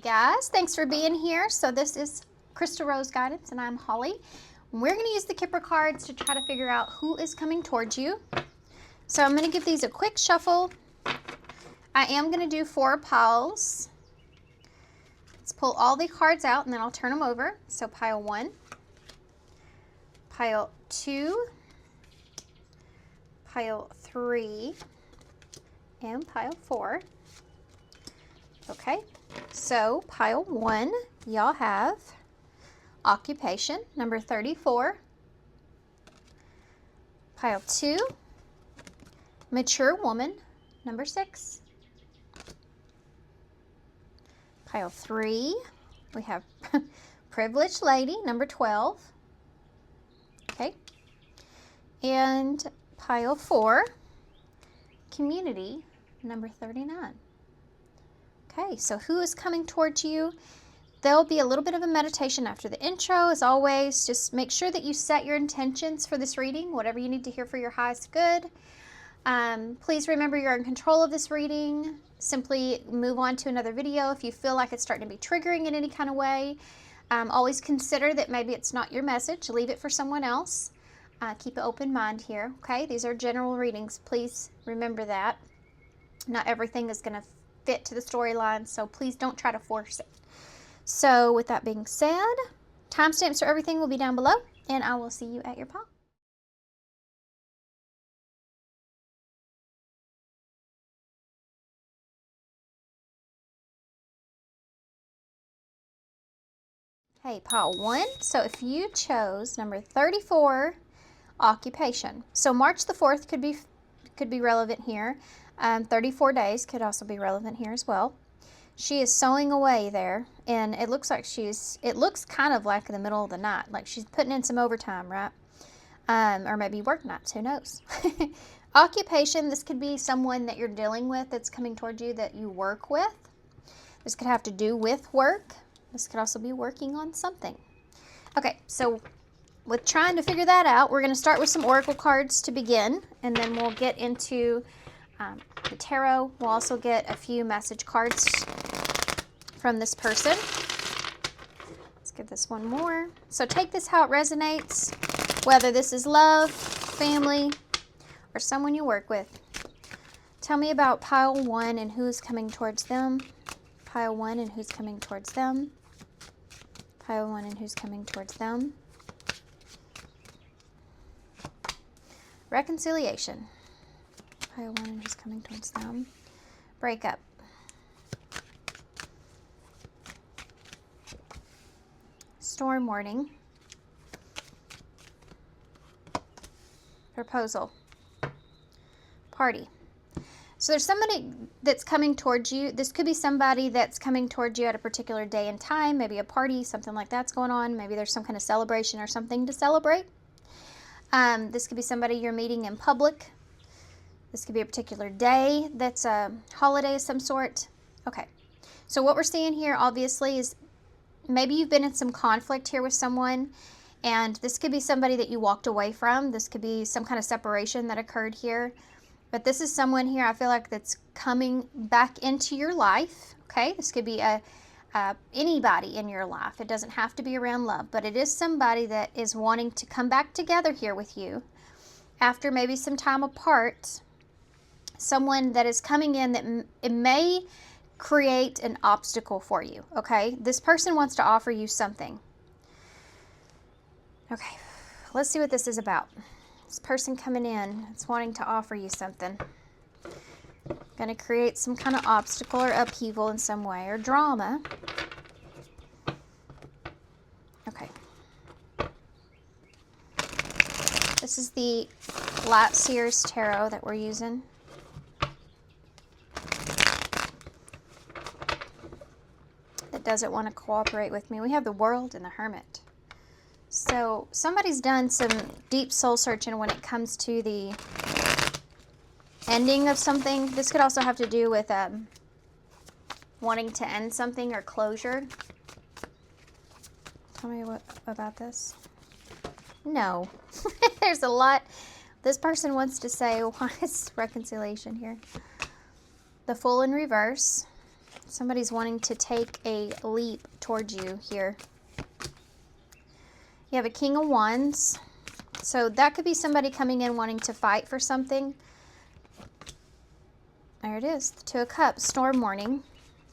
guys, thanks for being here. So this is Crystal Rose Guidance and I'm Holly. We're going to use the Kipper cards to try to figure out who is coming towards you. So I'm going to give these a quick shuffle. I am going to do 4 piles. Let's pull all the cards out and then I'll turn them over. So pile 1, pile 2, pile 3, and pile 4. Okay, so pile 1, y'all have occupation, number 34. Pile 2, mature woman, number 6. Pile 3, we have privileged lady, number 12. Okay, and pile 4, community, number 39. Okay, so who is coming towards you? There'll be a little bit of a meditation after the intro. As always, just make sure that you set your intentions for this reading, whatever you need to hear for your highest good. Please remember you're in control of this reading. Simply move on to another video if you feel like it's starting to be triggering in any kind of way. Always consider that maybe it's not your message. Leave it for someone else. Keep an open mind here, okay? These are general readings. Please remember that. Not everything is going to fit to the storyline, so please don't try to force it. So with that being said, timestamps for everything will be down below, and I will see you at your pile. Okay, pile 1. So if you chose number 34, occupation. So March the 4th could be relevant here. 34 days could also be relevant here as well. She is sewing away there, and it looks like it looks kind of like in the middle of the night, like she's putting in some overtime, right? Or maybe work nights, who knows? Occupation, this could be someone that you're dealing with that's coming towards you that you work with. This could have to do with work. This could also be working on something. Okay, so with trying to figure that out, we're going to start with some oracle cards to begin, and then we'll get into the tarot. We'll also get a few message cards from this person. Let's give this one more. So take this how it resonates, whether this is love, family, or someone you work with. Tell me about pile 1 and who's coming towards them. Pile 1 and who's coming towards them. Pile 1 and who's coming towards them. Reconciliation. Pile 1 and who's coming towards them. Breakup. Storm warning. Proposal. Party. So there's somebody that's coming towards you. This could be somebody that's coming towards you at a particular day and time, maybe a party, something like that's going on. Maybe there's some kind of celebration or something to celebrate. This could be somebody you're meeting in public. This could be a particular day that's a holiday of some sort. Okay, so what we're seeing here obviously is maybe you've been in some conflict here with someone, and this could be somebody that you walked away from. This could be some kind of separation that occurred here. But this is someone here I feel like that's coming back into your life. Okay, this could be anybody in your life. It doesn't have to be around love, but it is somebody that is wanting to come back together here with you after maybe some time apart. Someone that is coming in that it may create an obstacle for you. Okay, this person wants to offer you something. Okay, let's see what this is about. This person coming in, it's wanting to offer you something. Going to create some kind of obstacle or upheaval in some way, or drama. Okay. This is the Light Seers Tarot that we're using. That doesn't want to cooperate with me. We have the World and the Hermit. So somebody's done some deep soul searching when it comes to the ending of something. This could also have to do with wanting to end something or closure. Tell me what about this. No. There's a lot. This person wants to say, why is reconciliation here? The Fool in reverse. Somebody's wanting to take a leap towards you here. You have a King of Wands. So that could be somebody coming in wanting to fight for something. There it is, the Two of Cups, storm warning.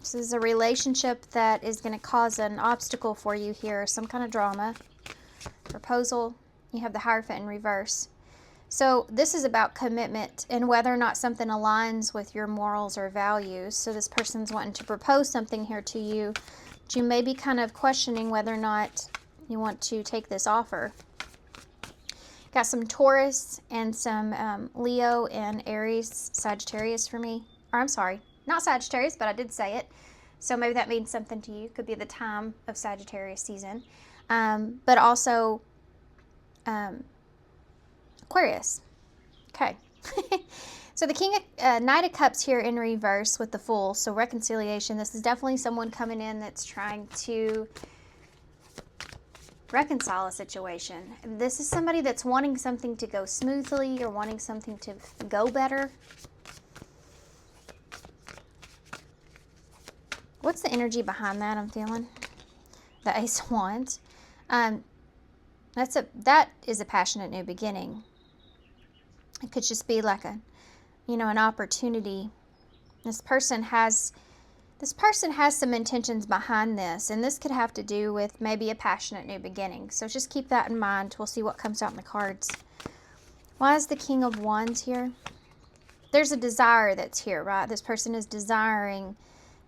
This is a relationship that is going to cause an obstacle for you here, some kind of drama. Proposal. You have the Hierophant in reverse. So this is about commitment and whether or not something aligns with your morals or values. So this person's wanting to propose something here to you, but you may be kind of questioning whether or not you want to take this offer. Got some Taurus and some Leo and Aries, Sagittarius for me. Or I'm sorry, not Sagittarius, but I did say it. So maybe that means something to you. Could be the time of Sagittarius season. But also Aquarius. Okay. So the Knight of Cups here in reverse with the Fool. So reconciliation. This is definitely someone coming in that's trying to reconcile a situation. This is somebody that's wanting something to go smoothly or wanting something to go better. What's the energy behind that I'm feeling? The Ace of Wands. That is a passionate new beginning. It could just be like an opportunity. This person has some intentions behind this, and this could have to do with maybe a passionate new beginning. So just keep that in mind. We'll see what comes out in the cards. Why is the King of Wands here? There's a desire that's here, right? This person is desiring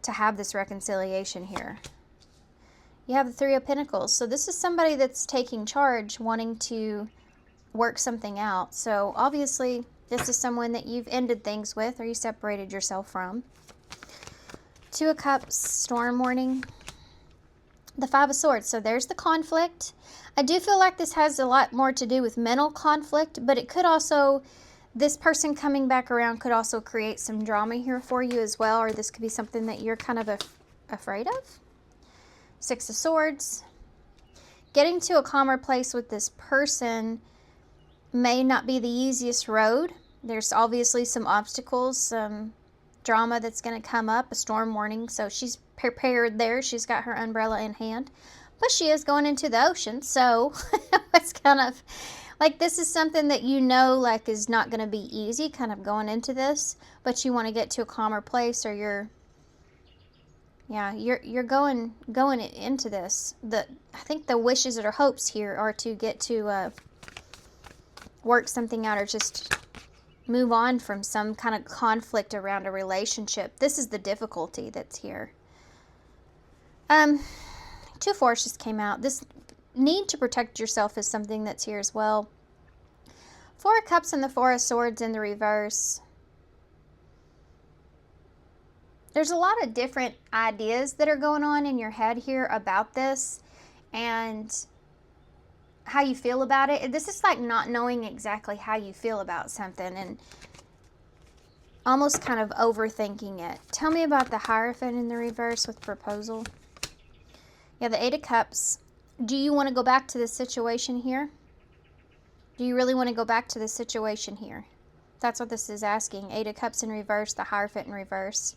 to have this reconciliation here. You have the Three of Pentacles. So this is somebody that's taking charge, wanting to work something out. So obviously this is someone that you've ended things with or you separated yourself from. Two of Cups, storm warning. The Five of Swords. So there's the conflict. I do feel like this has a lot more to do with mental conflict, but it could also, this person coming back around could also create some drama here for you as well, or this could be something that you're kind of afraid of. Six of Swords. Getting to a calmer place with this person may not be the easiest road. There's obviously some obstacles, some drama that's going to come up, a storm warning. So she's prepared there. She's got her umbrella in hand. But she is going into the ocean. So it's kind of like this is something that like is not going to be easy kind of going into this. But you want to get to a calmer place, or you're going into this. I think the wishes or hopes here are to get to work something out, or just move on from some kind of conflict around a relationship. This is the difficulty that's here. Two of Fours just came out. This need to protect yourself is something that's here as well. Four of Cups and the Four of Swords in the reverse. There's a lot of different ideas that are going on in your head here about this and how you feel about it. This is like not knowing exactly how you feel about something and almost kind of overthinking it. Tell me about the Hierophant in the reverse with proposal. Yeah, the Eight of Cups. Do you want to go back to this situation here? Do you really want to go back to this situation here? That's what this is asking. Eight of Cups in reverse, the Hierophant in reverse.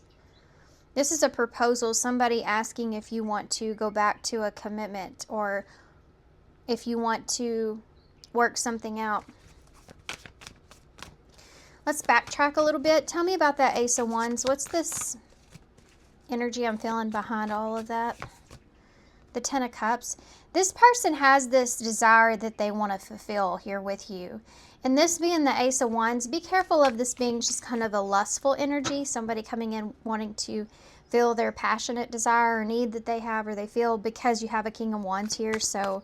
This is a proposal, somebody asking if you want to go back to a commitment or if you want to work something out. Let's backtrack a little bit. Tell me about that Ace of Wands. What's this energy I'm feeling behind all of that? The Ten of Cups. This person has this desire that they want to fulfill here with you. And this being the Ace of Wands, be careful of this being just kind of a lustful energy. Somebody coming in wanting to feel their passionate desire or need that they have or they feel, because you have a King of Wands here. So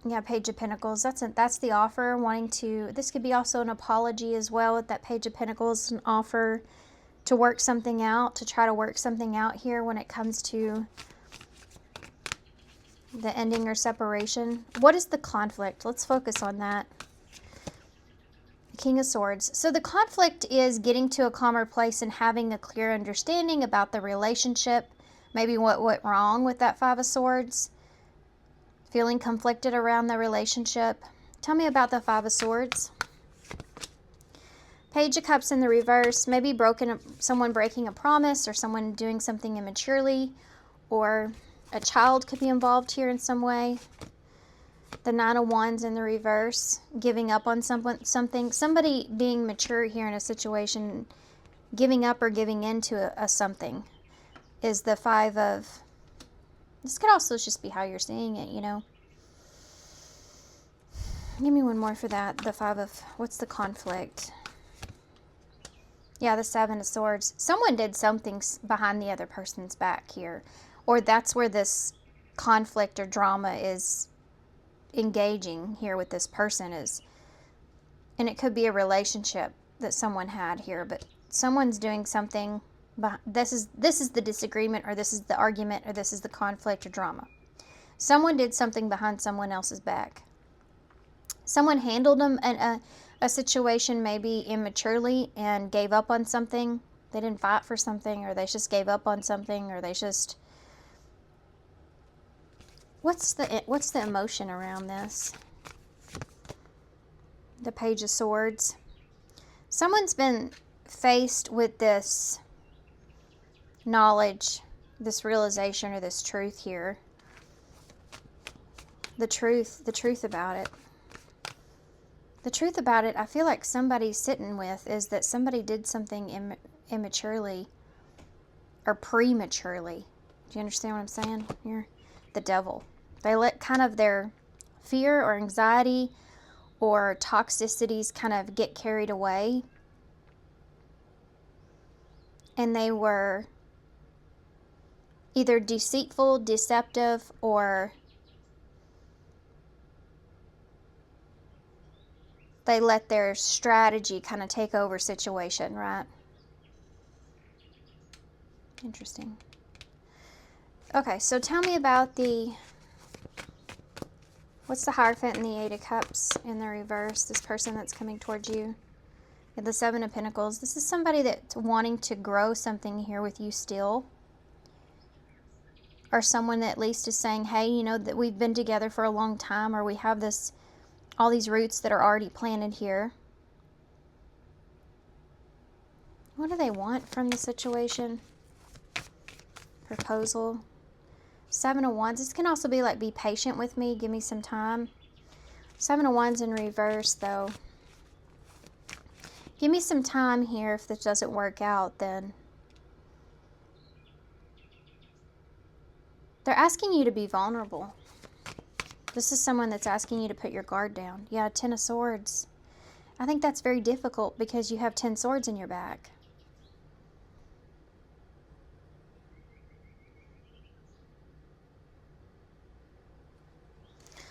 yeah, Page of Pentacles. That's the offer. Wanting to, this could be also an apology as well with that Page of Pentacles, an offer to work something out, to try to work something out here when it comes to the ending or separation. What is the conflict? Let's focus on that. King of Swords. So the conflict is getting to a calmer place and having a clear understanding about the relationship. Maybe what went wrong with that Five of Swords. Feeling conflicted around the relationship. Tell me about the Five of Swords. Page of Cups in the reverse, maybe someone breaking a promise, or someone doing something immaturely, or a child could be involved here in some way. The Nine of Wands in the reverse, giving up on something. Somebody being mature here in a situation, giving up or giving into a something, is the Five of... This could also just be how you're seeing it, you know. Give me one more for that. The Five of... What's the conflict? Yeah, the Seven of Swords. Someone did something behind the other person's back here. Or that's where this conflict or drama is engaging here with this person is. And it could be a relationship that someone had here. But someone's doing something. This is the disagreement, or this is the argument, or this is the conflict or drama. Someone did something behind someone else's back. Someone handled them in a situation maybe immaturely and gave up on something. They didn't fight for something, or they just gave up on something, or they just... What's the emotion around this? The Page of Swords. Someone's been faced with this knowledge, this realization, or this truth here. The truth about it. The truth about it, I feel like somebody's sitting with, is that somebody did something immaturely or prematurely. Do you understand what I'm saying here? The Devil. They let kind of their fear or anxiety or toxicities kind of get carried away. And they were either deceitful, deceptive, or they let their strategy kind of take over situation, right? Interesting. Okay, so tell me about what's the Hierophant and the Eight of Cups in the reverse? This person that's coming towards you. And the Seven of Pentacles. This is somebody that's wanting to grow something here with you still. Or someone that at least is saying, hey, you know, that we've been together for a long time, or we have all these roots that are already planted here. What do they want from the situation? Proposal. Seven of Wands. This can also be like, be patient with me, give me some time. Seven of Wands in reverse, though. Give me some time here. If this doesn't work out, then they're asking you to be vulnerable. This is someone that's asking you to put your guard down. Yeah, Ten of Swords. I think that's very difficult because you have 10 swords in your back.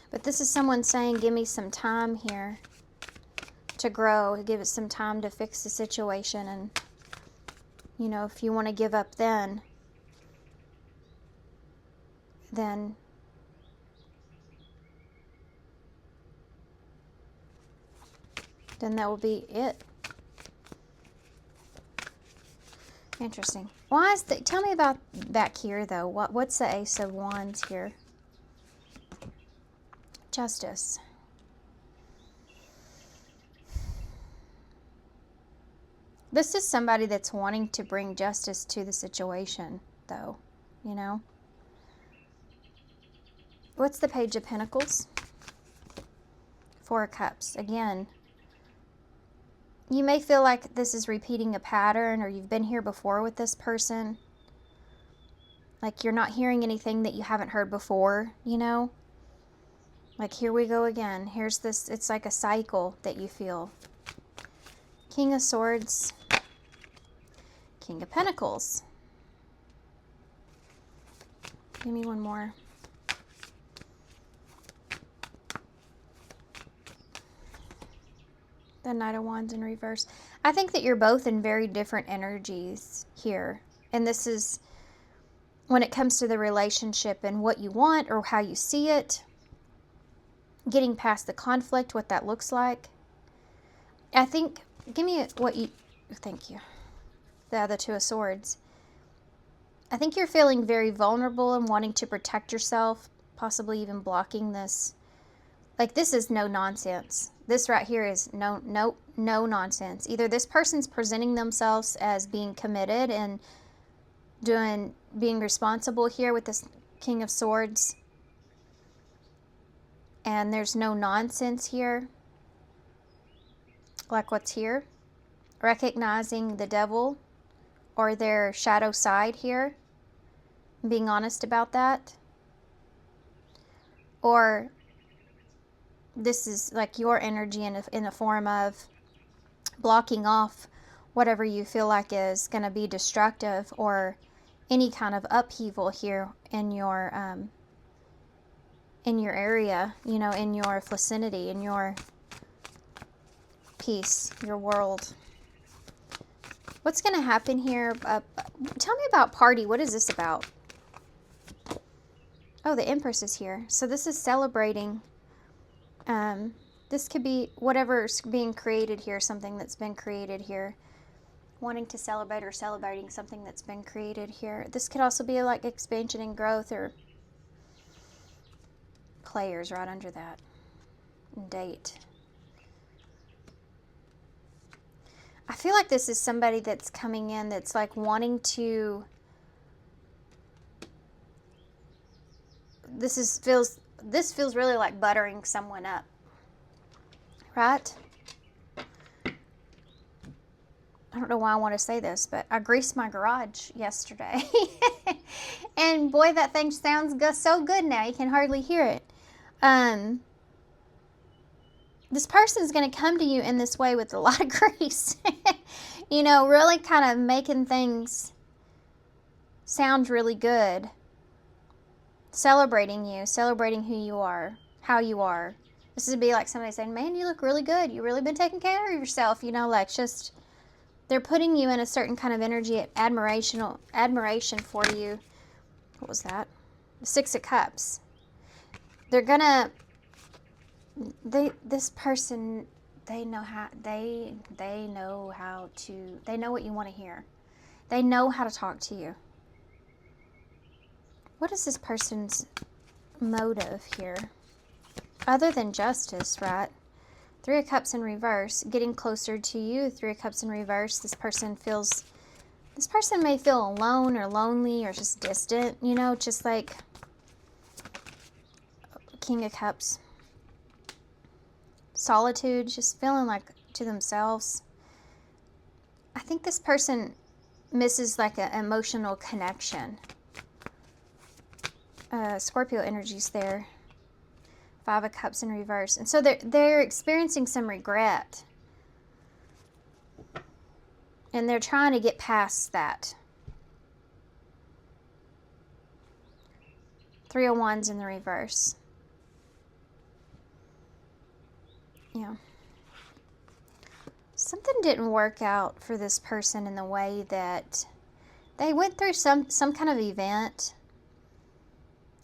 But this is someone saying, give me some time here to grow. Give it some time to fix the situation. And, you know, if you want to give up then that will be it. Interesting. Why is tell me about back here, though. What's the Ace of Wands here? Justice. This is somebody that's wanting to bring justice to the situation, though, you know. What's the Page of Pentacles? Four of Cups. Again, you may feel like this is repeating a pattern, or you've been here before with this person. Like you're not hearing anything that you haven't heard before, you know. Like, here we go again. Here's this, it's like a cycle that you feel. King of Swords. King of Pentacles. Give me one more. The Knight of Wands in reverse. I think that you're both in very different energies here. And this is when it comes to the relationship and what you want or how you see it. Getting past the conflict, what that looks like. I think, give me what you, thank you. The other Two of Swords. I think you're feeling very vulnerable and wanting to protect yourself, possibly even blocking this Like, this is no nonsense. This right here is no nonsense. Either this person's presenting themselves as being committed and being responsible here with this King of Swords, and there's no nonsense here, like what's here, recognizing the devil or their shadow side here, being honest about that. Or this is like your energy in a form of blocking off whatever you feel like is going to be destructive or any kind of upheaval here in your area, you know, in your vicinity, in your peace, your world. What's going to happen here? Tell me about party. What is this about? Oh, the Empress is here. So this is celebrating. This could be whatever's being created here, something that's been created here. Wanting to celebrate or celebrating something that's been created here. This could also be like expansion and growth, or players right under that. Date. I feel like this is somebody that's coming in that's like wanting to... This feels really like buttering someone up. Right? I don't know why I want to say this, but I greased my garage yesterday. And boy, that thing sounds so good now. You can hardly hear it. This person's going to come to you in this way with a lot of grease. You know, really kind of making things sound really good. Celebrating you, celebrating who you are, how you are. This would be like somebody saying, man, you look really good. You've really been taking care of yourself. You know, like just... They're putting you in a certain kind of energy, admiration for you. What was that? The Six of Cups. They're gonna... This person, they know what you want to hear. They know how to talk to you. What is this person's motive here? Other than justice, right? Three of Cups in reverse, getting closer to you. Three of Cups in reverse. This person may feel alone or lonely or just distant, you know, just like King of Cups. Solitude, just feeling like to themselves. I think this person misses like an emotional connection. Scorpio energy's there. Five of Cups in reverse. And so they're experiencing some regret. And they're trying to get past that. Three of Wands in the reverse. Yeah. Something didn't work out for this person in the way that they went through some kind of event.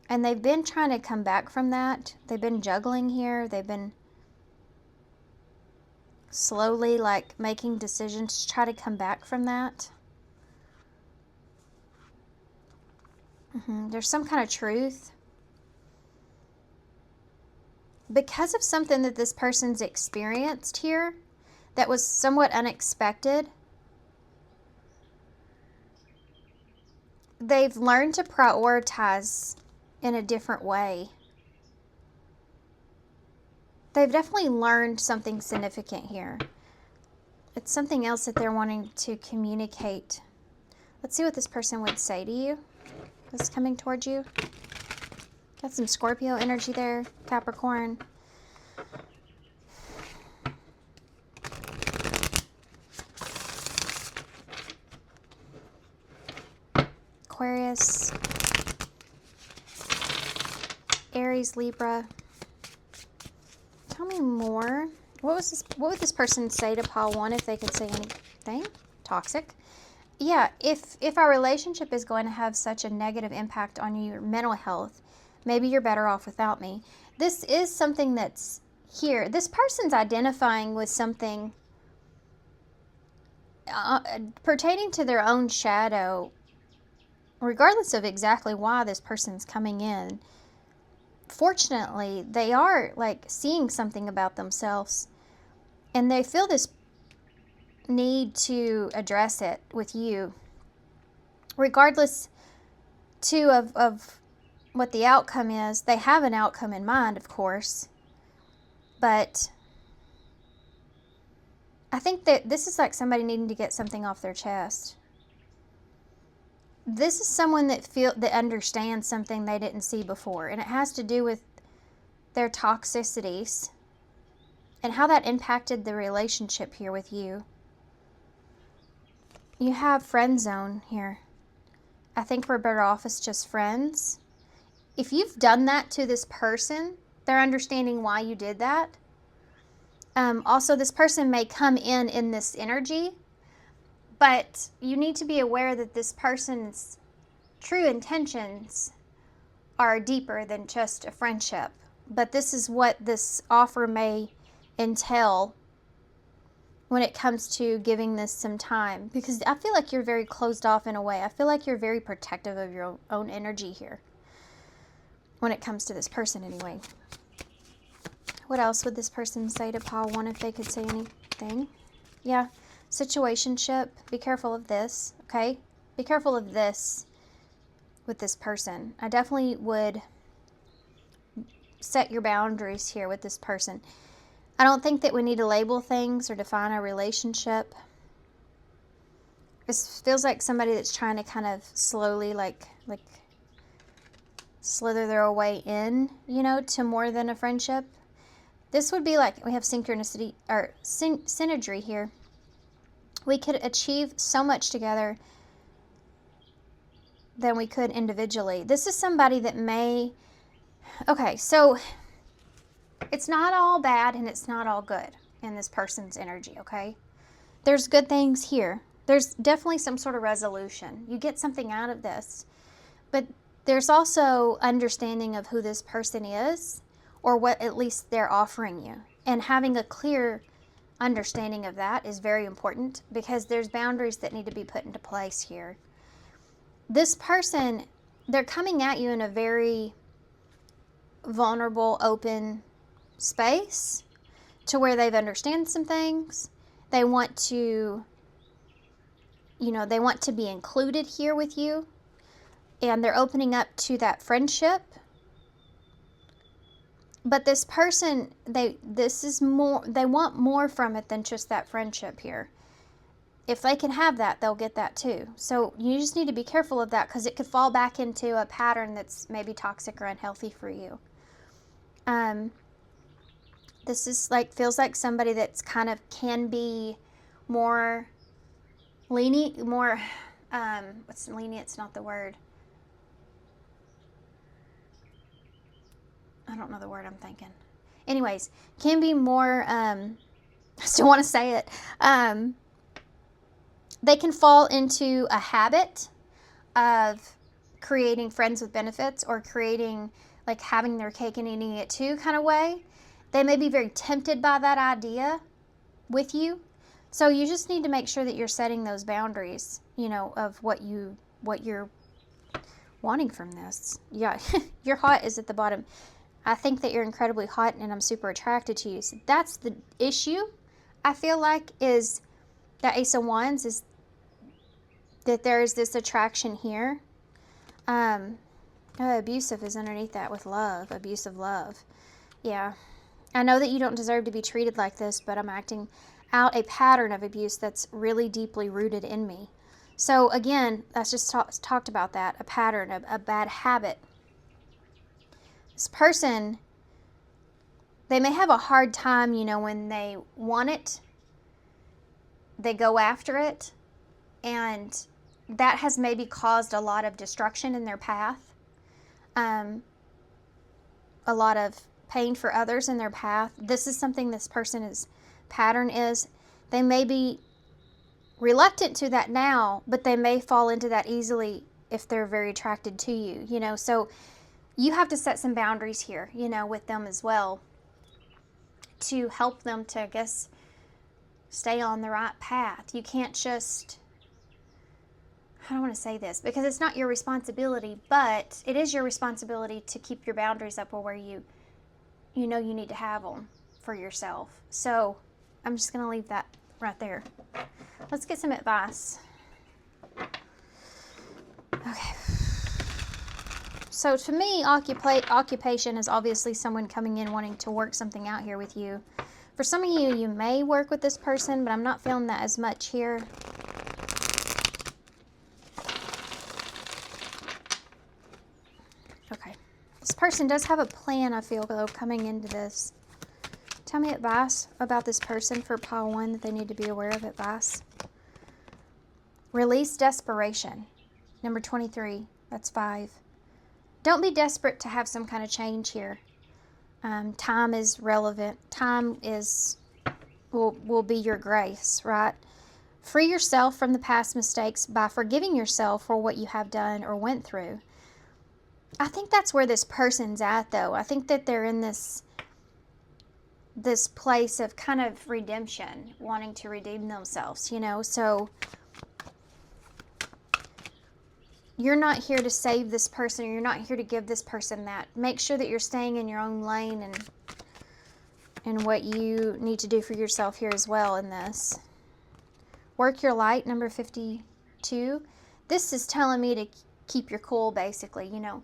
And they've been trying to come back from that. They've been juggling here. They've been slowly like making decisions to try to come back from that. There's some kind of truth. Because of something that this person's experienced here that was somewhat unexpected, they've learned to prioritize in a different way. They've definitely learned something significant here. It's something else that they're wanting to communicate. Let's see what this person would say to you that's coming towards you. Got some Scorpio energy there, Capricorn. Aquarius. Aries, Libra. Tell me more. What would this person say to pile one if they could say anything? Toxic. Yeah, if our relationship is going to have such a negative impact on your mental health, maybe you're better off without me. This is something that's here. This person's identifying with something pertaining to their own shadow, regardless of exactly why this person's coming in. fortunately, they are like seeing something about themselves, and they feel this need to address it with you, regardless too of what the outcome is. They have an outcome in mind, of course, but I think that this is like somebody needing to get something off their chest. This is someone that understands something they didn't see before, and it has to do with their toxicities and how that impacted the relationship here with you. You have friend zone here. I think we're better off as just friends. If you've done that to this person, they're understanding why you did that. Also, this person may come in this energy, but you need to be aware that this person's true intentions are deeper than just a friendship. But this is what this offer may entail when it comes to giving this some time, because I feel like you're very closed off in a way. I feel like you're very protective of your own energy here when it comes to this person anyway. What else would this person say to pile 1 if they could say anything? Yeah, situationship. Be careful of this, okay? Be careful of this with this person. I definitely would set your boundaries here with this person. I don't think that we need to label things or define a relationship. This feels like somebody that's trying to kind of slowly like slither their way in, to more than a friendship. This would be like, we have synchronicity or synergy here. We could achieve so much together than we could individually. This is somebody that may, okay, so it's not all bad and it's not all good in this person's energy, okay? There's good things here. There's definitely some sort of resolution. You get something out of this. But there's also understanding of who this person is, or what at least they're offering you. And having a clear understanding of that is very important, because there's boundaries that need to be put into place here. This person, they're coming at you in a very vulnerable, open space to where they've understand some things. They want to, they want to be included here with you, and they're opening up to that friendship. But this person, they want more from it than just that friendship here. If they can have that, they'll get that too. So you just need to be careful of that, because it could fall back into a pattern that's maybe toxic or unhealthy for you. This is feels like somebody that's kind of can be more lenient, more, what's lenient's not the word. I don't know the word I'm thinking. Anyways, can be more, I still want to say it. They can fall into a habit of creating friends with benefits, or creating having their cake and eating it too kind of way. They may be very tempted by that idea with you. So you just need to make sure that you're setting those boundaries, of what you're wanting from this. Yeah, your hot is at the bottom. I think that you're incredibly hot and I'm super attracted to you. So that's the issue, I feel like, is that Ace of Wands, is that there is this attraction here. Abusive is underneath that with love. Abusive love. Yeah. I know that you don't deserve to be treated like this, but I'm acting out a pattern of abuse that's really deeply rooted in me. So again, that's just talked about that. A pattern, a bad habit. This person, they may have a hard time, when they want it, they go after it, and that has maybe caused a lot of destruction in their path, a lot of pain for others in their path. This is something this person's pattern is. They may be reluctant to that now, but they may fall into that easily if they're very attracted to you, so you have to set some boundaries here, with them as well, to help them to, I guess, stay on the right path. You can't just, I don't want to say this because it's not your responsibility, but it is your responsibility to keep your boundaries up or where you know you need to have them for yourself. So I'm just going to leave that right there. Let's get some advice. Okay. So to me, occupation is obviously someone coming in wanting to work something out here with you. For some of you, you may work with this person, but I'm not feeling that as much here. Okay. This person does have a plan, I feel, though, coming into this. Tell me advice about this person for pile 1 that they need to be aware of. Advice. Release desperation. Number 23. That's 5. Don't be desperate to have some kind of change here. Time is relevant. Time will be your grace, right? Free yourself from the past mistakes by forgiving yourself for what you have done or went through. I think that's where this person's at, though. I think that they're in this place of kind of redemption, wanting to redeem themselves, you know. So you're not here to save this person, or you're not here to give this person that. Make sure that you're staying in your own lane and what you need to do for yourself here as well in this. Work your light, number 52. This is telling me to keep your cool, basically, you know.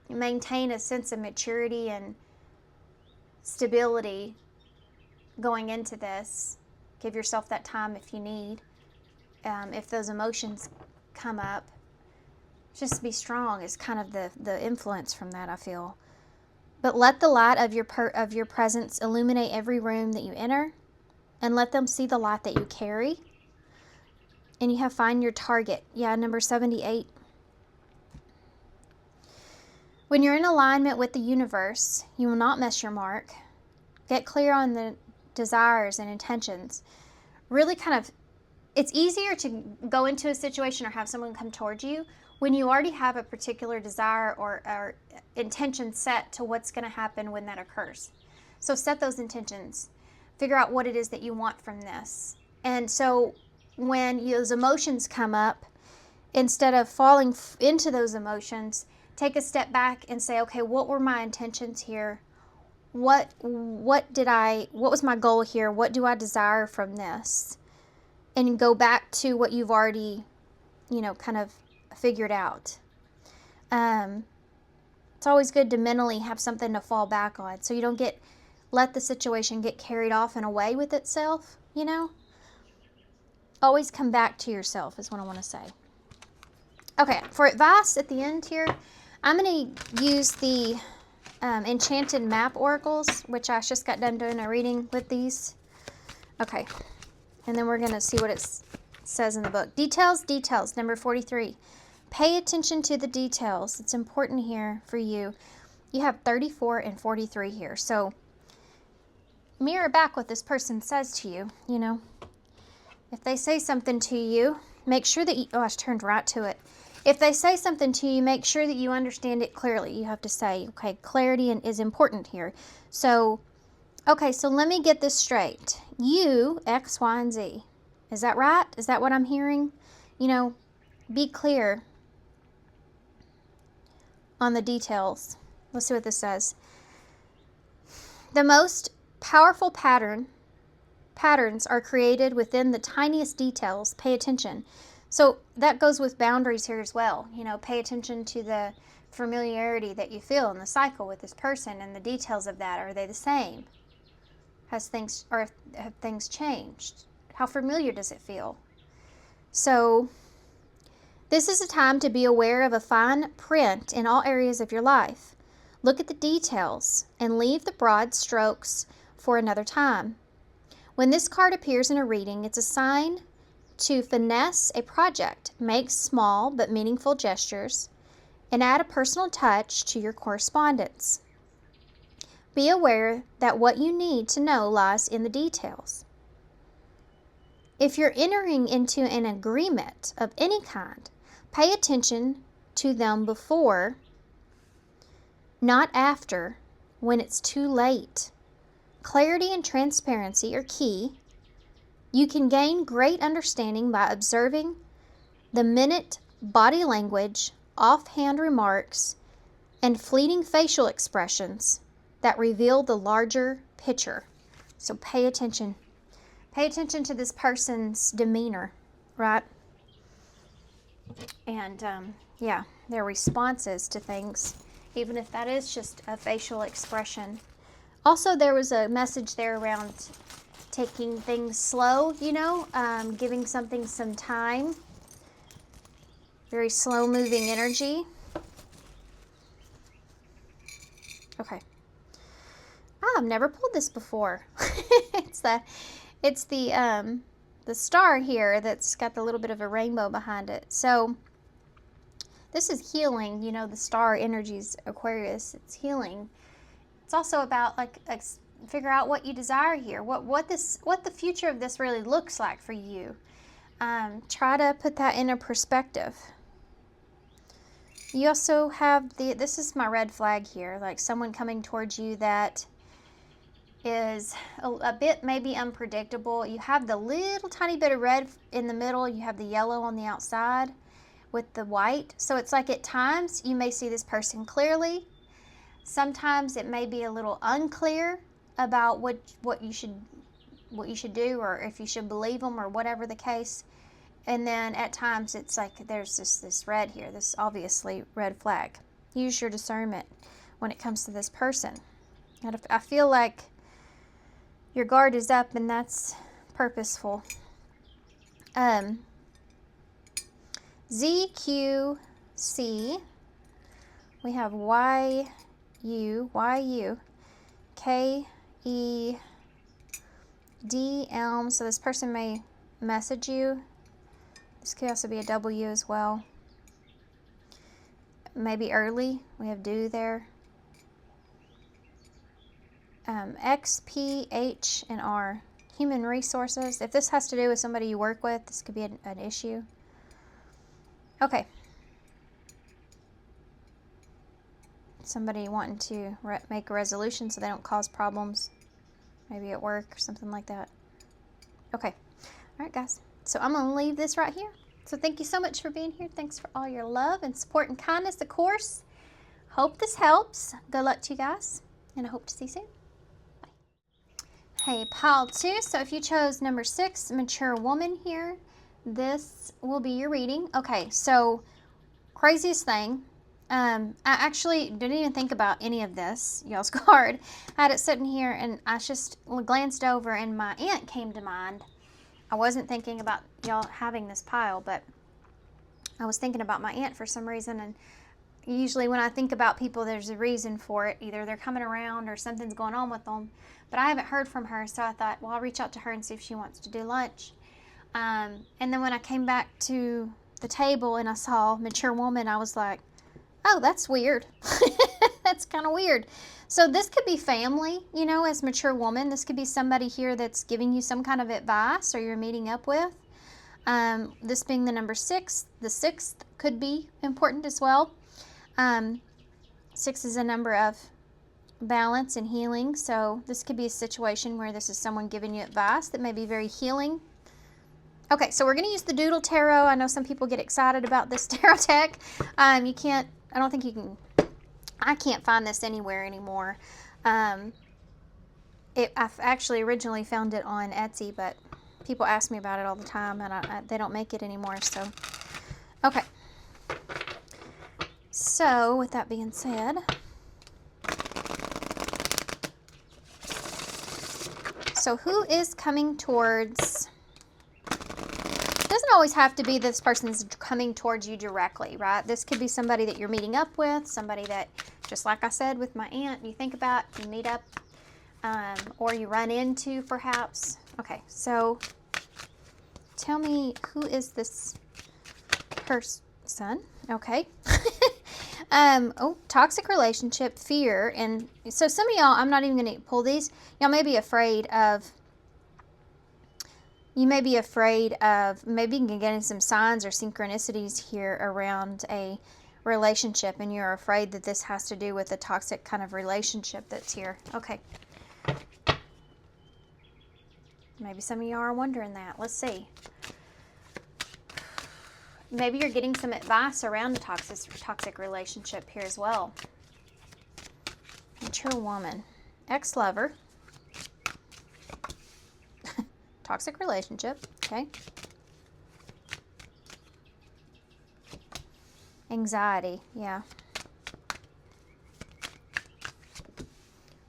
Maintain a sense of maturity and stability going into this. Give yourself that time if you need. If those emotions come up, just be strong is kind of the influence from that, I feel. But let the light of your presence illuminate every room that you enter, and let them see the light that you carry. And you have find your target. Yeah, number 78. When you're in alignment with the universe, you will not miss your mark. Get clear on the desires and intentions. Really kind of, it's easier to go into a situation or have someone come towards you when you already have a particular desire or intention set to what's going to happen when that occurs. So set those intentions. Figure out what it is that you want from this. And so when those emotions come up, instead of falling into those emotions, take a step back and say, okay, what were my intentions here? What was my goal here? What do I desire from this? And go back to what you've already, kind of figured out. It's always good to mentally have something to fall back on, so you don't let the situation get carried off and away with itself, Always come back to yourself is what I want to say. Okay, for advice at the end here, I'm going to use the Enchanted Map Oracles, which I just got done doing a reading with these. Okay, and then we're going to see what it says in the book. Details, number 43. Pay attention to the details. It's important here for you. You have 34 and 43 here. So mirror back what this person says to you, If they say something to you, make sure that you... Oh, I turned right to it. If they say something to you, make sure that you understand it clearly. You have to say, okay, clarity is important here. So, okay, so let me get this straight. You, X, Y, and Z. Is that right? Is that what I'm hearing? Be clear on the details. Let's see what this says. The most powerful patterns are created within the tiniest details. Pay attention. So that goes with boundaries here as well. Pay attention to the familiarity that you feel in the cycle with this person and the details of that. Are they the same? Have things changed? How familiar does it feel? So this is a time to be aware of a fine print in all areas of your life. Look at the details and leave the broad strokes for another time. When this card appears in a reading, it's a sign to finesse a project. Make small but meaningful gestures and add a personal touch to your correspondence. Be aware that what you need to know lies in the details. If you're entering into an agreement of any kind, pay attention to them before, not after, when it's too late. Clarity and transparency are key. You can gain great understanding by observing the minute body language, offhand remarks, and fleeting facial expressions that reveal the larger picture. So pay attention. Pay attention to this person's demeanor, right? And yeah, their responses to things, even if that is just a facial expression. Also, there was a message there around taking things slow, you know, giving something some time. Very slow moving energy. Okay. I've never pulled this before. It's the star here that's got the little bit of a rainbow behind it. So this is healing, you know, the star energies, Aquarius, it's healing. It's also about like figure out what you desire here, what the future of this really looks like for you. Try to put that in a perspective. You also have this is my red flag here, like someone coming towards you that is a bit maybe unpredictable. You have the little tiny bit of red in the middle, you have the yellow on the outside with the white. So it's like at times you may see this person clearly. Sometimes it may be a little unclear about what you should do, or if you should believe them, or whatever the case. And then at times it's like there's this red here, this obviously red flag. Use your discernment when it comes to this person. And I feel like your guard is up, and that's purposeful. ZQC, we have YU, KEDM. So this person may message you. This could also be a W as well. Maybe early. We have do there. X, P, H, and R. Human resources. If this has to do with somebody you work with, this could be an issue. Okay. Somebody wanting to make a resolution so they don't cause problems. Maybe at work or something like that. Okay. All right, guys. So I'm going to leave this right here. So thank you so much for being here. Thanks for all your love and support and kindness, of course. Hope this helps. Good luck to you guys, and I hope to see you soon. Bye. Hey, pile 2. So if you chose number 6, mature woman here, this will be your reading. Okay, so craziest thing. I actually didn't even think about any of this, y'all's card. I had it sitting here, and I just glanced over, and my aunt came to mind. I wasn't thinking about y'all having this pile, but I was thinking about my aunt for some reason. And usually when I think about people, there's a reason for it. Either they're coming around or something's going on with them. But I haven't heard from her, so I thought, well, I'll reach out to her and see if she wants to do lunch. And then when I came back to the table and I saw mature woman, I was like, oh, that's weird. That's kind of weird. So this could be family, you know, as mature woman. This could be somebody here that's giving you some kind of advice, or you're meeting up with. This being the number 6, the 6th could be important as well. 6 is a number of balance and healing. So this could be a situation where this is someone giving you advice that may be very healing. Okay, so we're going to use the Doodle Tarot. I know some people get excited about this tarot deck. I don't think you can, I can't find this anywhere anymore. I've actually originally found it on Etsy, but people ask me about it all the time, and they don't make it anymore, so. Okay. So, with that being said, so who is coming towards, it doesn't always have to be this person's coming towards you directly, right? This could be somebody that you're meeting up with, somebody that, just like I said with my aunt, you think about, you meet up, or you run into perhaps. Okay, so tell me, who is this person? Okay. Toxic relationship, fear. And so some of y'all, I'm not even going to pull these. Y'all may be afraid of, maybe getting some signs or synchronicities here around a relationship, and you're afraid that this has to do with a toxic kind of relationship that's here. Okay. Maybe some of y'all are wondering that. Let's see. maybe you're getting some advice around a toxic relationship here as well. Mature woman. Ex-lover. Toxic relationship. Okay. Anxiety. Yeah.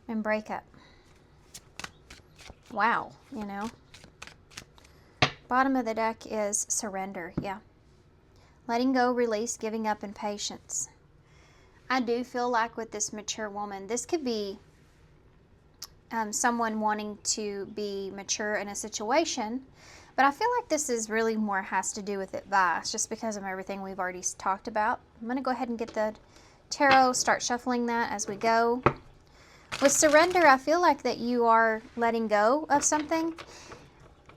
And breakup. Wow. You know. Bottom of the deck is surrender. Yeah. Letting go, release, giving up, and patience. I do feel like with this mature woman, this could be someone wanting to be mature in a situation, but I feel like this is really more has to do with advice, just because of everything we've already talked about. I'm going to go ahead and get the tarot, start shuffling that as we go. With surrender, I feel like that you are letting go of something.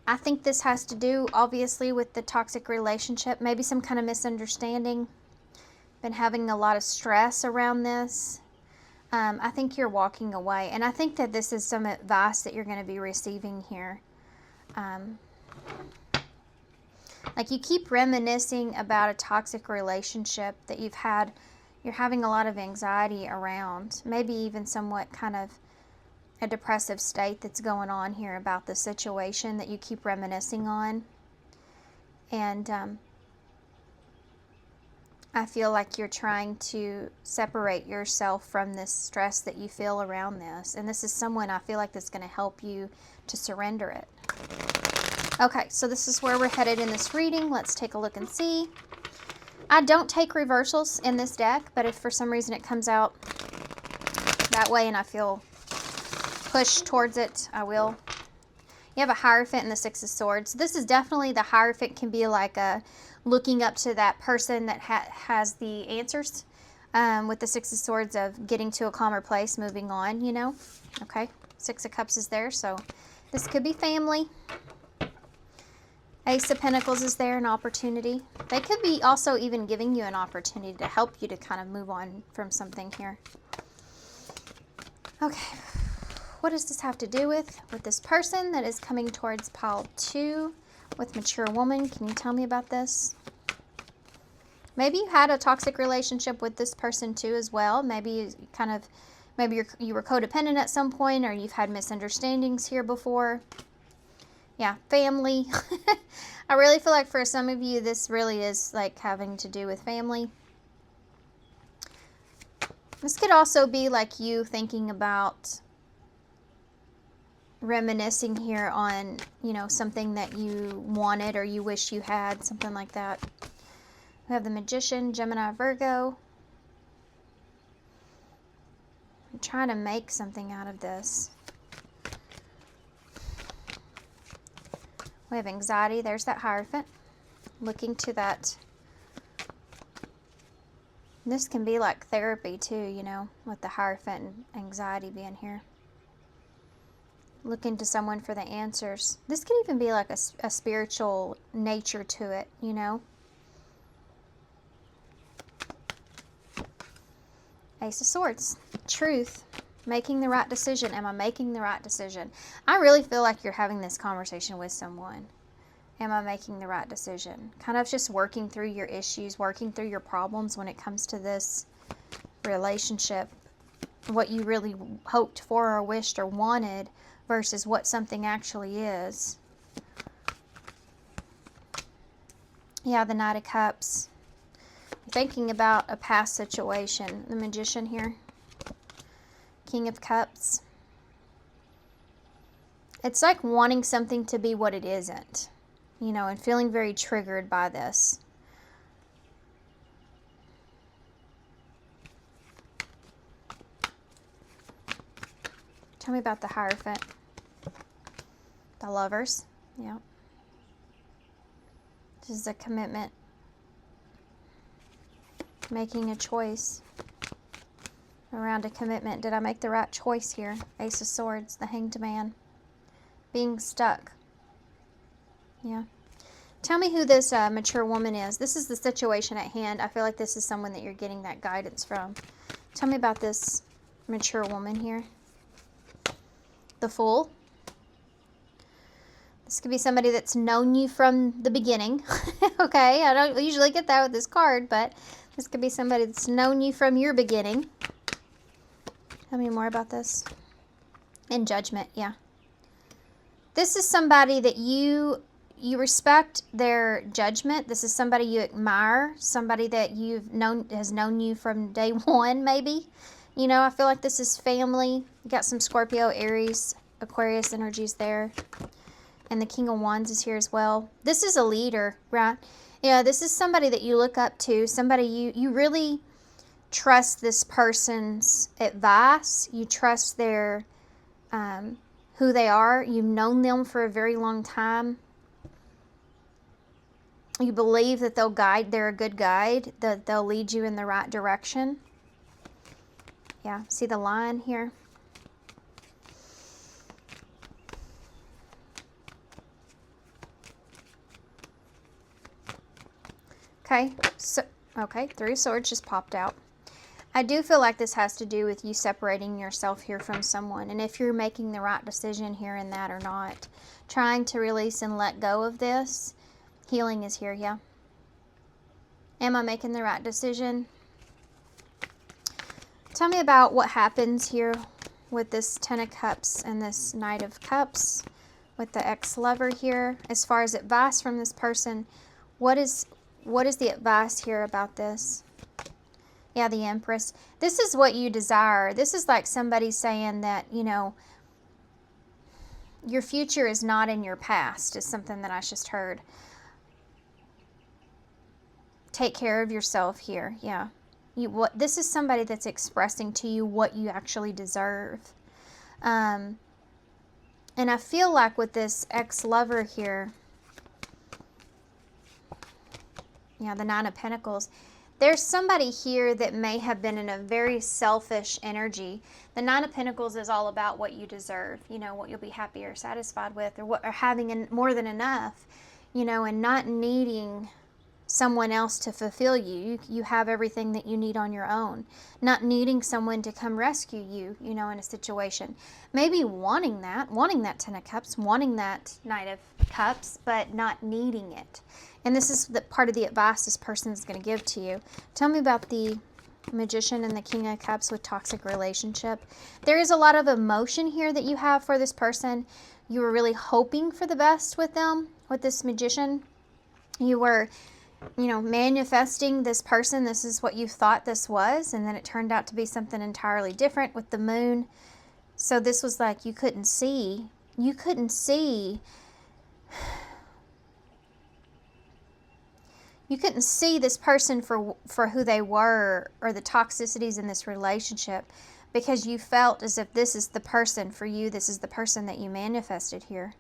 I think this has to do, obviously, with the toxic relationship, maybe some kind of misunderstanding. Been having a lot of stress around this. I think you're walking away, and I think that this is some advice that you're going to be receiving here. Like you keep reminiscing about a toxic relationship that you've had. You're having a lot of anxiety around, maybe even somewhat kind of a depressive state that's going on here about the situation that you keep reminiscing on. And I feel like you're trying to separate yourself from this stress that you feel around this. And this is someone I feel like that's going to help you to surrender it. Okay, so this is where we're headed in this reading. Let's take a look and see. I don't take reversals in this deck, but if for some reason it comes out that way and I feel pushed towards it, I will. You have a Hierophant and the Six of Swords. This is definitely, the Hierophant can be like a looking up to that person that has the answers, with the Six of Swords of getting to a calmer place, moving on, you know. Okay, Six of Cups is there, so this could be family. Ace of Pentacles is there, an opportunity. They could be also even giving you an opportunity to help you to kind of move on from something here. Okay. What does this have to do with this person that is coming towards pile 2 with mature woman? Can you tell me about this? Maybe you had a toxic relationship with this person too as well. Maybe you you were codependent at some point, or you've had misunderstandings here before. Yeah, family. I really feel like for some of you, this really is like having to do with family. This could also be like you thinking about reminiscing here on, you know, something that you wanted or you wish you had, something like that. We have the Magician, Gemini, Virgo. I'm trying to make something out of this. We have anxiety. There's that Hierophant. Looking to that. This can be like therapy too, you know, with the Hierophant and anxiety being here. Looking to someone for the answers. This could even be like a spiritual nature to it, you know. Ace of Swords. Truth. Making the right decision. Am I making the right decision? I really feel like you're having this conversation with someone. Am I making the right decision? Kind of just working through your issues, working through your problems when it comes to this relationship. What you really hoped for or wished or wanted versus what something actually is. Yeah, the Knight of Cups. Thinking about a past situation. The Magician here. King of Cups. It's like wanting something to be what it isn't, you know, and feeling very triggered by this. Tell me about the Hierophant. The Lovers. Yeah. This is a commitment. Making a choice around a commitment. Did I make the right choice here? Ace of Swords, the Hanged Man. Being stuck. Yeah. Tell me who this mature woman is. This is the situation at hand. I feel like this is someone that you're getting that guidance from. Tell me about this mature woman here. The Fool. This could be somebody that's known you from the beginning. Okay, I don't usually get that with this card, but this could be somebody that's known you from your beginning. Tell me more about this. And Judgment, yeah. This is somebody that you respect their judgment. This is somebody you admire, somebody that has known you from day one, maybe. You know, I feel like this is family. You got some Scorpio, Aries, Aquarius energies there. And the King of Wands is here as well. This is a leader, right? Yeah, this is somebody that you look up to, somebody you really trust this person's advice. You trust their, who they are. You've known them for a very long time. You believe that they're a good guide, that they'll lead you in the right direction. Yeah, see the line here? Okay, so, okay, Three of Swords just popped out. I do feel like this has to do with you separating yourself here from someone, and if you're making the right decision here in that or not. Trying to release and let go of this. Healing is here, yeah. Am I making the right decision? Tell me about what happens here with this Ten of Cups and this Knight of Cups with the ex-lover here. As far as advice from this person, what is the advice here about this? Yeah, the Empress. This is what you desire. This is like somebody saying that, you know, your future is not in your past, is something that I just heard. Take care of yourself here, yeah. This is somebody that's expressing to you what you actually deserve. And I feel like with this ex-lover here, yeah, the Nine of Pentacles, there's somebody here that may have been in a very selfish energy. The Nine of Pentacles is all about what you deserve, you know, what you'll be happy or satisfied with, or having more than enough, you know, and not needing someone else to fulfill you. You have everything that you need on your own. Not needing someone to come rescue you, you know, in a situation. Maybe wanting that Ten of Cups, wanting that Knight of Cups, but not needing it. And this is the part of the advice this person is going to give to you. Tell me about the Magician and the King of Cups with toxic relationship. There is a lot of emotion here that you have for this person. You were really hoping for the best with them, with this Magician. You were, you know, manifesting this person. This is what you thought this was, and then it turned out to be something entirely different with the Moon. So this was like you couldn't see this person for who they were, or the toxicities in this relationship, because you felt as if this is the person for you. This is the person that you manifested here.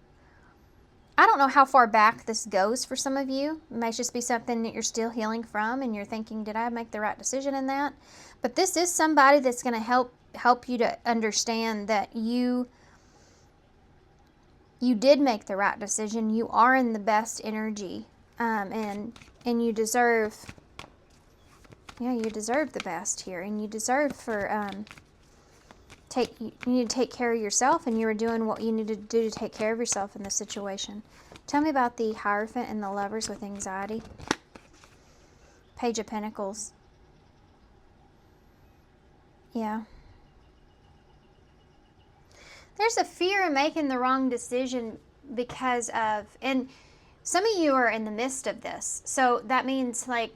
I don't know how far back this goes for some of you. It might just be something that you're still healing from, and you're thinking, did I make the right decision in that? But this is somebody that's going to help you to understand that you did make the right decision. You are in the best energy, and you deserve, yeah, you deserve the best here, and you deserve for you need to take care of yourself, and you were doing what you needed to do to take care of yourself in this situation. Tell me about the Hierophant and the Lovers with anxiety. Page of Pentacles. Yeah. There's a fear of making the wrong decision because of, and some of you are in the midst of this. So that means, like,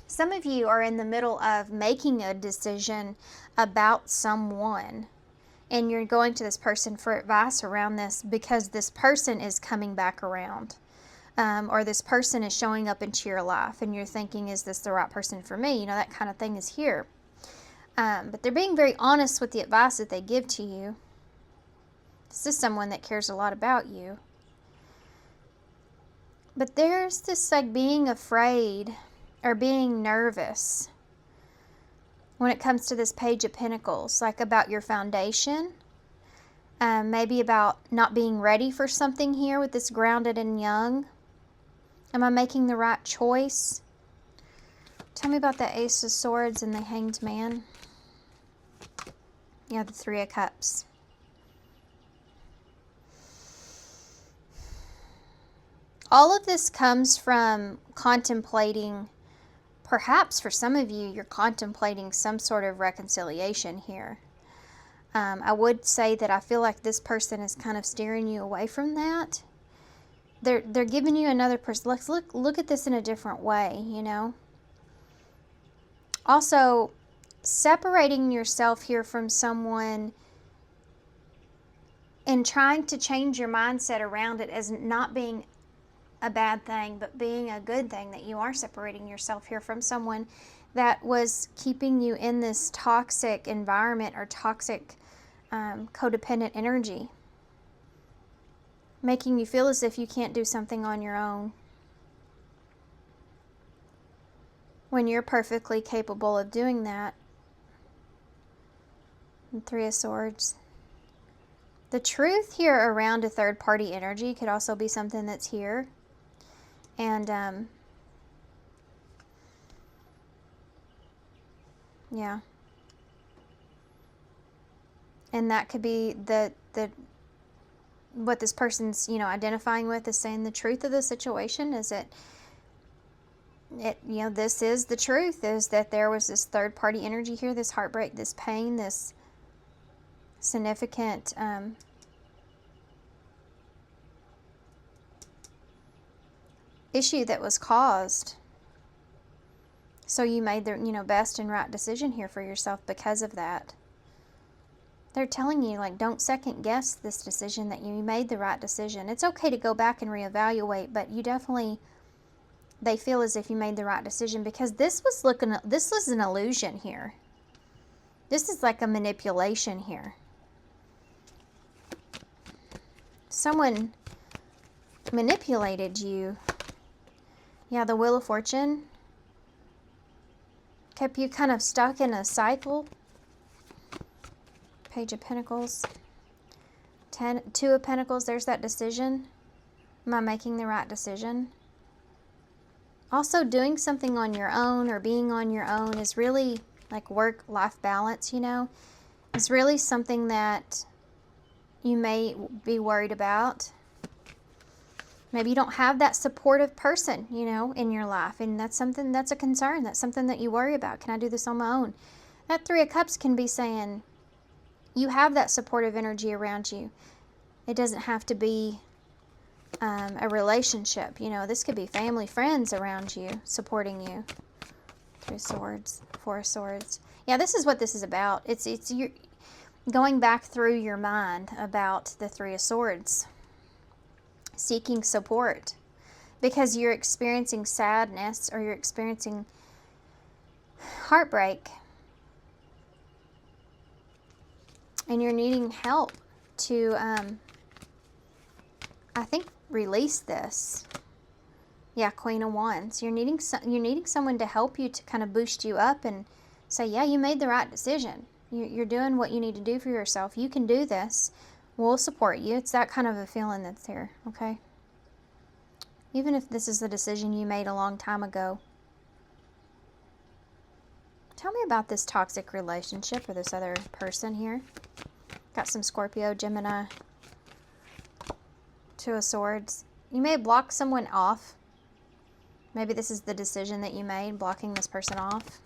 some of you are in the middle of making a decision about someone, and you're going to this person for advice around this because this person is coming back around, or this person is showing up into your life, and you're thinking, is this the right person for me? You know, that kind of thing is here. But they're being very honest with the advice that they give to you. This is someone that cares a lot about you. But there's this, like, being afraid or being nervous when it comes to this Page of Pentacles, like about your foundation, maybe about not being ready for something here with this Grounded and Young. Am I making the right choice? Tell me about the Ace of Swords and the Hanged Man. Yeah, the Three of Cups. all of this comes from contemplating, perhaps for some of you, you're contemplating some sort of reconciliation here. I would say that I feel like this person is kind of steering you away from that. They're giving you another person. Let's look at this in a different way, you know. Also, separating yourself here from someone and trying to change your mindset around it as not being a bad thing, but being a good thing, that you are separating yourself here from someone that was keeping you in this toxic environment or toxic codependent energy, making you feel as if you can't do something on your own when you're perfectly capable of doing that. And Three of Swords. The truth here around a third party energy could also be something that's here. And yeah. And that could be the what this person's, you know, identifying with, is saying the truth of the situation is that you know, this is the truth, is that there was this third party energy here, this heartbreak, this pain, this significant issue that was caused. So you made the, you know, best and right decision here for yourself because of that. They're telling you, like, don't second guess this decision, that you made the right decision. It's okay to go back and reevaluate, but you definitely, they feel as if you made the right decision, because this was an illusion here. This is like a manipulation here. Someone manipulated you. Yeah, the Wheel of Fortune kept you kind of stuck in a cycle. Page of Pentacles. Two of Pentacles, there's that decision. Am I making the right decision? Also, doing something on your own or being on your own is really like work-life balance, you know. It's really something that you may be worried about. Maybe you don't have that supportive person, you know, in your life, and that's something that's a concern. That's something that you worry about. Can I do this on my own? That Three of Cups can be saying you have that supportive energy around you. It doesn't have to be a relationship, you know. This could be family, friends around you, supporting you. Three of Swords, Four of Swords. Yeah, this is what this is about. It's you're going back through your mind about the Three of Swords. Seeking support because you're experiencing sadness or you're experiencing heartbreak and you're needing help to I think release this. Yeah, Queen of Wands. You're needing someone to help you, to kind of boost you up and say, yeah, you made the right decision. You're doing what you need to do for yourself. You can do this. We'll support you. It's that kind of a feeling that's here, okay? Even if this is the decision you made a long time ago. Tell me about this toxic relationship or this other person here. Got some Scorpio, Gemini, Two of Swords. You may block someone off. Maybe this is the decision that you made, blocking this person off.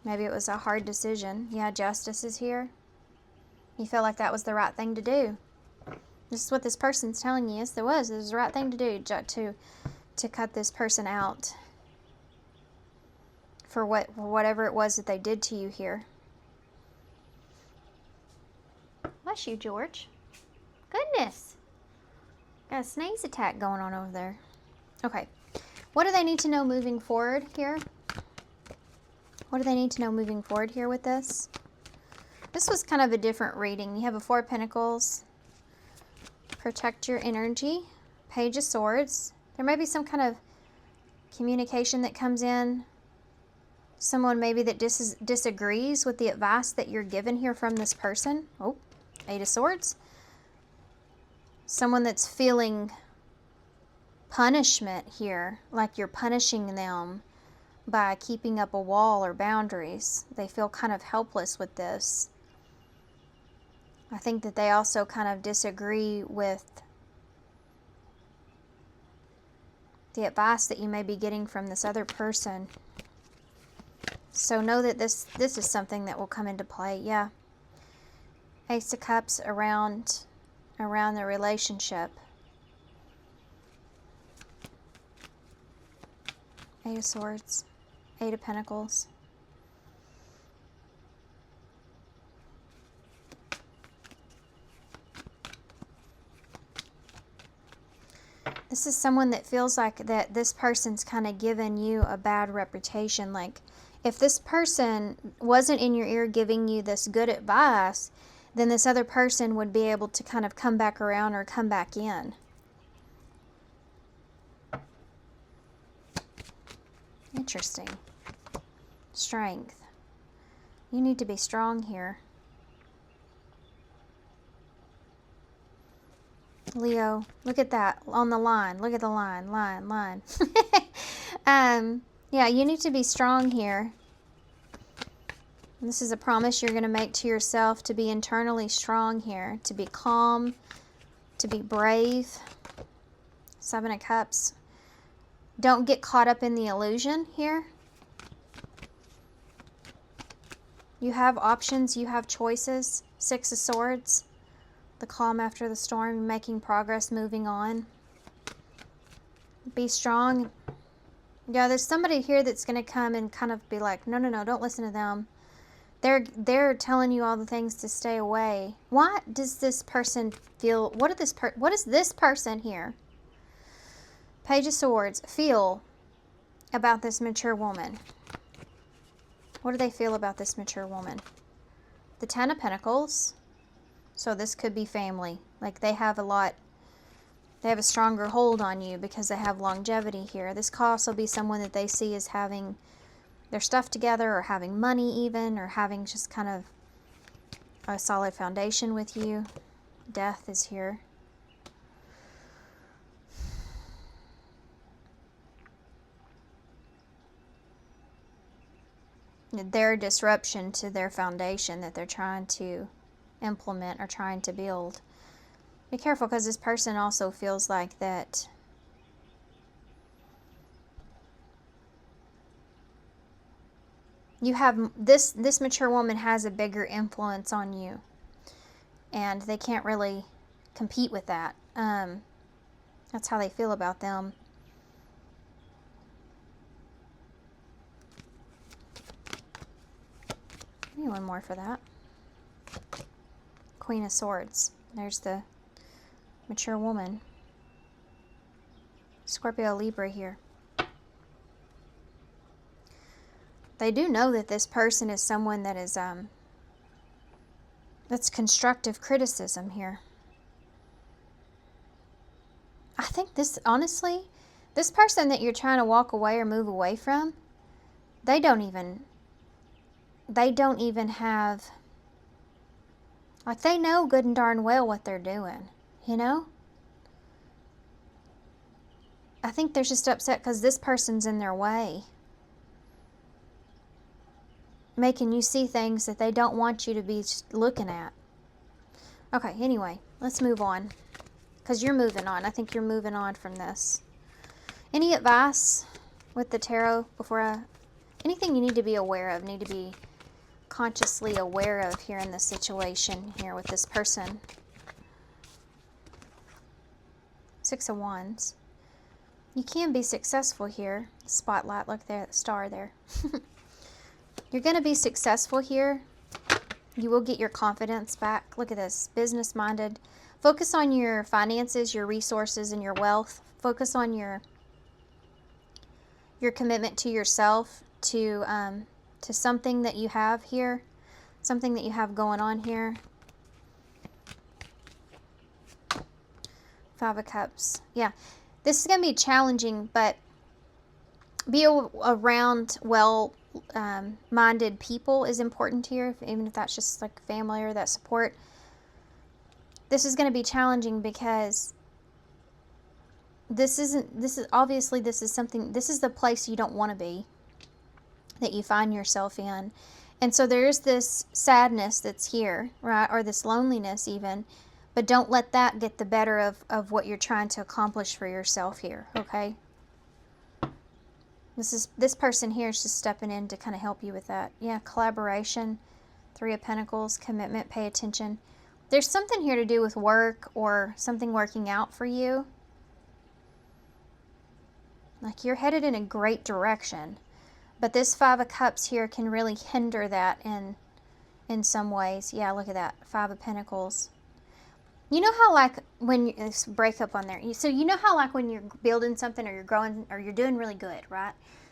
Maybe it was a hard decision. Yeah, Justice is here. You feel like that was the right thing to do. This is what this person's telling you. Yes, it was the right thing to do, to cut this person out for whatever it was that they did to you here. Bless you, George. Goodness. Got a sneeze attack going on over there. Okay. What do they need to know moving forward here? What do they need to know moving forward here with this? This was kind of a different reading. You have a Four of Pentacles. Protect your energy. Page of Swords. There may be some kind of communication that comes in. Someone maybe that disagrees with the advice that you're given here from this person. Oh, Eight of Swords. Someone that's feeling punishment here, like you're punishing them by keeping up a wall or boundaries. They feel kind of helpless with this. I think that they also kind of disagree with the advice that you may be getting from this other person. So know that this is something that will come into play. Yeah. Ace of Cups around the relationship. Eight of Swords. Eight of Pentacles. This is someone that feels like that this person's kind of given you a bad reputation. Like, if this person wasn't in your ear giving you this good advice, then this other person would be able to kind of come back around or come back in. Interesting. Strength. You need to be strong here. Leo, look at that on the line. Look at the line. Yeah, you need to be strong here. This is a promise you're going to make to yourself to be internally strong here, to be calm, to be brave. Seven of Cups. Don't get caught up in the illusion here. You have options, you have choices. Six of Swords. The calm after the storm, making progress, moving on. Be strong. Yeah, there's somebody here that's going to come and kind of be like, no, don't listen to them. They're telling you all the things to stay away. What does this person feel? What is this person here? Page of Swords feel about this mature woman? What do they feel about this mature woman? The Ten of Pentacles. So this could be family. Like they have a stronger hold on you because they have longevity here. This could also be someone that they see as having their stuff together, or having money even, or having just kind of a solid foundation with you. Death is here. Their disruption to their foundation that they're trying to implement or trying to build. Be careful, because this person also feels like that you have this mature woman has a bigger influence on you, and they can't really compete with that. That's how they feel about them. Give me one more for that. Queen of Swords. There's the mature woman. Scorpio, Libra here. They do know that this person is someone that is that's constructive criticism here. I think this, honestly, this person that you're trying to walk away or move away from, they don't even have, like, they know good and darn well what they're doing, you know? I think they're just upset because this person's in their way, making you see things that they don't want you to be looking at. Okay, anyway, let's move on, because you're moving on. I think you're moving on from this. Any advice with the tarot before anything you need to be aware of, need to be consciously aware of here in this situation here with this person? Six of Wands. You can be successful here. Spotlight, look there, the star there. You're going to be successful here. You will get your confidence back. Look at this, business-minded. Focus on your finances, your resources, and your wealth. Focus on your commitment to yourself, to something that you have here, something that you have going on here. Five of Cups. Yeah, this is going to be challenging, but be around minded people is important here, even if that's just like family or that support. This is going to be challenging because this is the place you don't want to be, that you find yourself in. And so there's this sadness that's here, right? Or this loneliness even, but don't let that get the better of what you're trying to accomplish for yourself here, okay? This person here is just stepping in to kind of help you with that. Yeah, collaboration, 3 of Pentacles, commitment, pay attention. There's something here to do with work or something working out for you. Like you're headed in a great direction. But this 5 of Cups here can really hinder that in some ways. Yeah, look at that. 5 of Pentacles. You know how like when you break up on there. So you know how like when you're building something or you're growing or you're doing really good, right?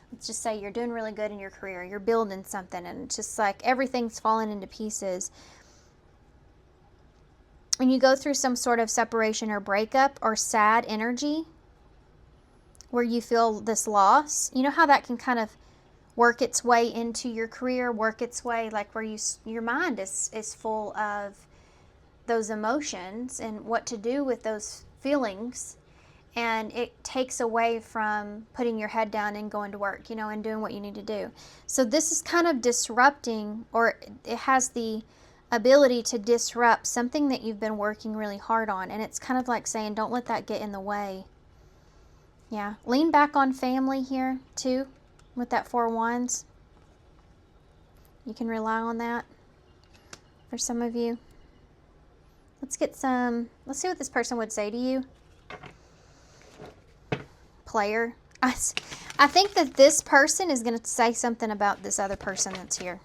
Let's just say you're doing really good in your career. You're building something and it's just like everything's falling into pieces. And you go through some sort of separation or breakup or sad energy where you feel this loss. You know how that can kind of work its way into your career, work its way like where your mind is full of those emotions and what to do with those feelings, and it takes away from putting your head down and going to work, you know, and doing what you need to do. So this is kind of disrupting, or it has the ability to disrupt something that you've been working really hard on, and it's kind of like saying don't let that get in the way. Yeah, lean back on family here too with that 4 of Wands. You can rely on that for some of you. Let's see what this person would say to you. Player. I think that this person is going to say something about this other person that's here.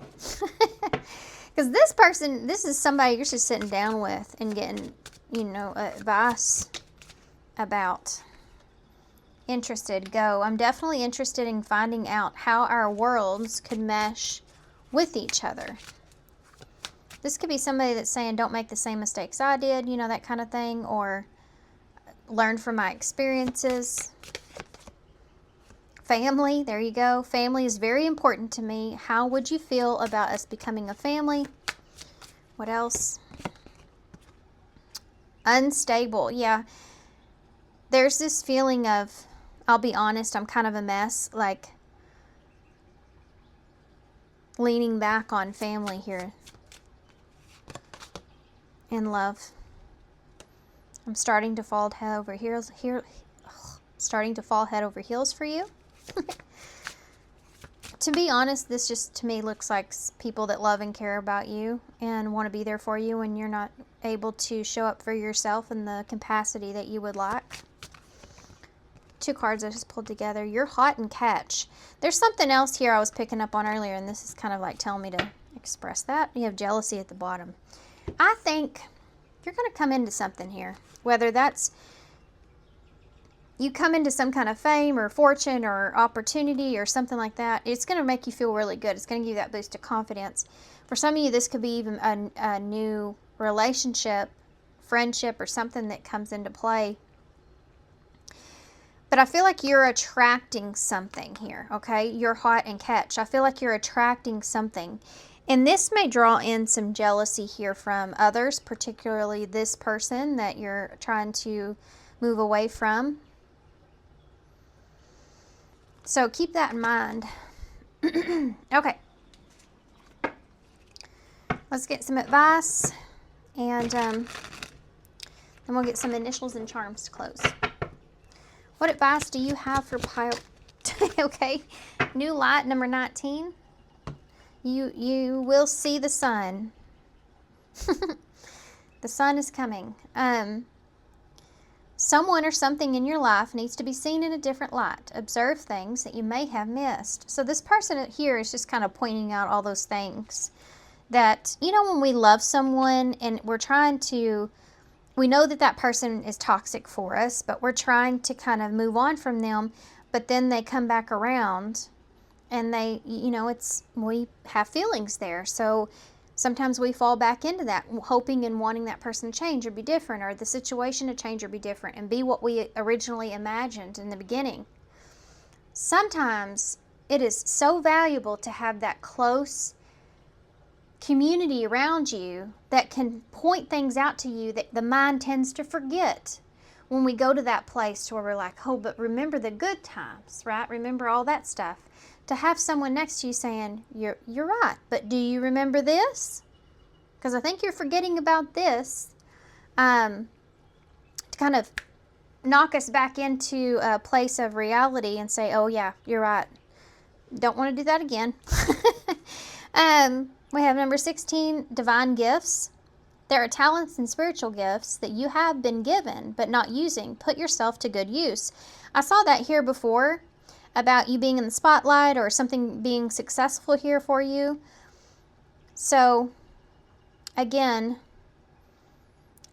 Because this person, this is somebody you're just sitting down with and getting, you know, advice about. Interested, go. I'm definitely interested in finding out how our worlds could mesh with each other. This could be somebody that's saying, don't make the same mistakes I did, you know, that kind of thing, or learn from my experiences. Family, there you go. Family is very important to me. How would you feel about us becoming a family? What else? Unstable, yeah. There's this feeling of, I'll be honest, I'm kind of a mess, like leaning back on family here. In love. I'm starting to fall head over heels here. Starting to fall head over heels for you. To be honest, this just to me looks like people that love and care about you and want to be there for you when you're not able to show up for yourself in the capacity that you would like. 2 cards I just pulled together. You're hot and catch. There's something else here I was picking up on earlier, and this is kind of like telling me to express that. You have jealousy at the bottom. I think you're going to come into something here, whether that's you come into some kind of fame or fortune or opportunity or something like that. It's going to make you feel really good. It's going to give you that boost of confidence. For some of you, this could be even a new relationship, friendship, or something that comes into play. But I feel like you're attracting something here, okay? You're hot and catch. I feel like you're attracting something. And this may draw in some jealousy here from others, particularly this person that you're trying to move away from. So keep that in mind. Okay. Let's get some advice. And then we'll get some initials and charms to close. What advice do you have for pile? Okay. New light, number 19. You will see the sun. The sun is coming. Someone or something in your life needs to be seen in a different light. Observe things that you may have missed. So this person here is just kind of pointing out all those things that, you know, when we love someone and we're trying to, we know that that person is toxic for us, but we're trying to kind of move on from them, but then they come back around. And they, you know, we have feelings there. So sometimes we fall back into that, hoping and wanting that person to change or be different, or the situation to change or be different and be what we originally imagined in the beginning. Sometimes it is so valuable to have that close community around you that can point things out to you that the mind tends to forget when we go to that place where we're like, oh, but remember the good times, right? Remember all that stuff. To have someone next to you saying, you're right, but do you remember this? Because I think you're forgetting about this. To kind of knock us back into a place of reality and say, oh yeah, you're right. Don't want to do that again. We have number 16, divine gifts. There are talents and spiritual gifts that you have been given but not using. Put yourself to good use. I saw that here before about you being in the spotlight or something being successful here for you. So, again,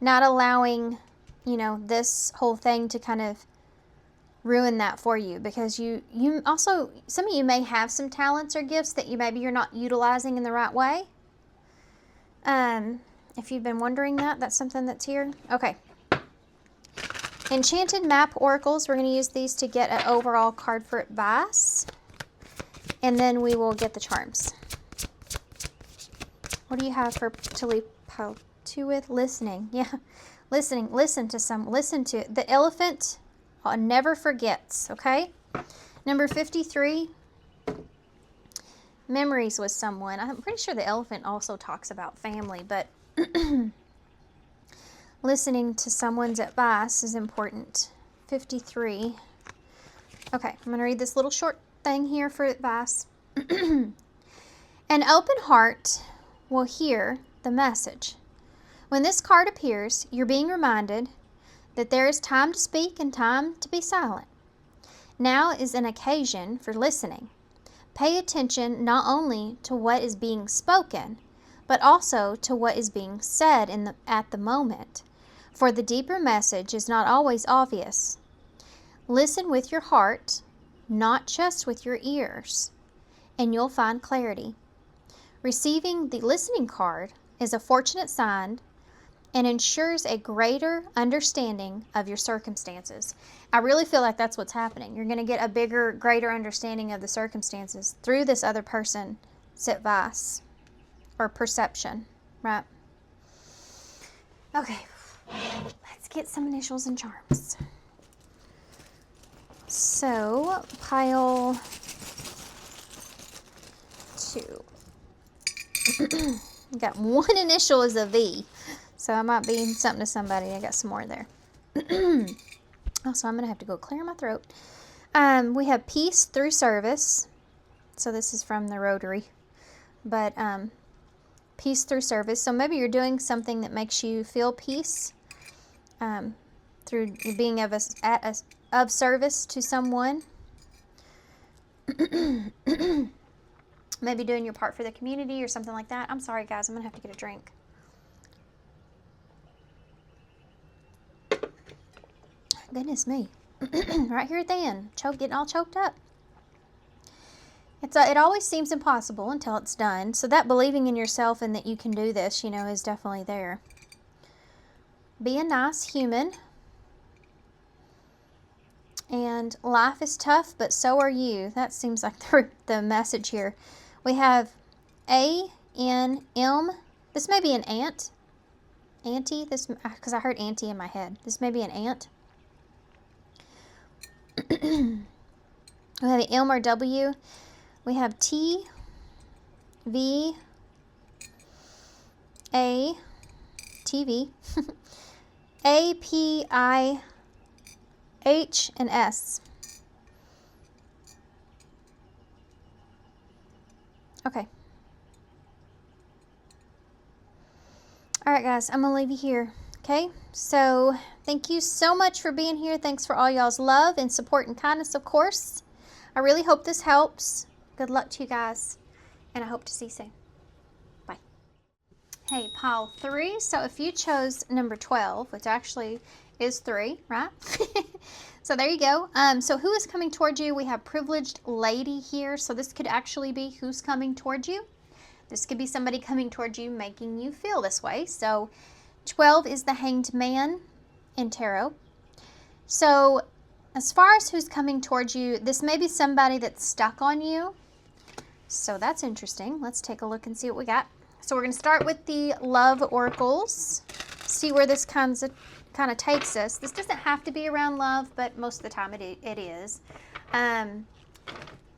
not allowing, this whole thing to kind of ruin that for you, because you also, some of you may have some talents or gifts that maybe you're not utilizing in the right way. If you've been wondering that's something that's here. Okay. Enchanted Map Oracles. We're going to use these to get an overall card for advice. And then we will get the charms. What do you have to leave with? Listening. Yeah. Listening. Listen to the elephant never forgets. Okay. Number 53. Memories with someone. I'm pretty sure the elephant also talks about family, but listening to someone's advice is important. 53. Okay, I'm going to read this little short thing here for advice. An open heart will hear the message. When this card appears, you're being reminded that there is time to speak and time to be silent. Now is an occasion for listening. Pay attention not only to what is being spoken, but also to what is being said at the moment, for the deeper message is not always obvious. Listen with your heart, not just with your ears, and you'll find clarity. Receiving the listening card is a fortunate sign and ensures a greater understanding of your circumstances. I really feel like that's what's happening. You're going to get a bigger, greater understanding of the circumstances through this other person's advice or perception, right? Okay, let's get some initials and charms. So, pile 2. Got one initial is a V, so I might be something to somebody. I got some more there. Also, I'm going to have to go clear my throat. We have peace through service. So this is from the Rotary. But peace through service. So maybe you're doing something that makes you feel peace through being of service to someone. Maybe doing your part for the community or something like that. I'm sorry, guys. I'm going to have to get a drink. Goodness me. Right here at the end. Getting all choked up. It always seems impossible until it's done. So that believing in yourself and that you can do this, is definitely there. Be a nice human. And life is tough, but so are you. That seems like the message here. We have A-N-M. This may be an ant. Auntie. Because I heard auntie in my head. This may be an ant. We have an M or W. We have T, V, A, TV, A, P, I, H, and S. Okay. All right, guys, I'm going to leave you here. Okay, so thank you so much for being here. Thanks for all y'all's love and support and kindness, of course. I really hope this helps. Good luck to you guys, and I hope to see you soon. Bye. Hey, pile 3. So if you chose number 12, which actually is 3, right? So there you go. So who is coming towards you? We have privileged lady here. So this could actually be who's coming towards you. This could be somebody coming towards you, making you feel this way. So 12 is the Hanged Man in tarot. So as far as who's coming towards you, this may be somebody that's stuck on you. So that's interesting. Let's take a look and see what we got. So we're going to start with the love oracles. See where this kind of takes us. This doesn't have to be around love, but most of the time it is.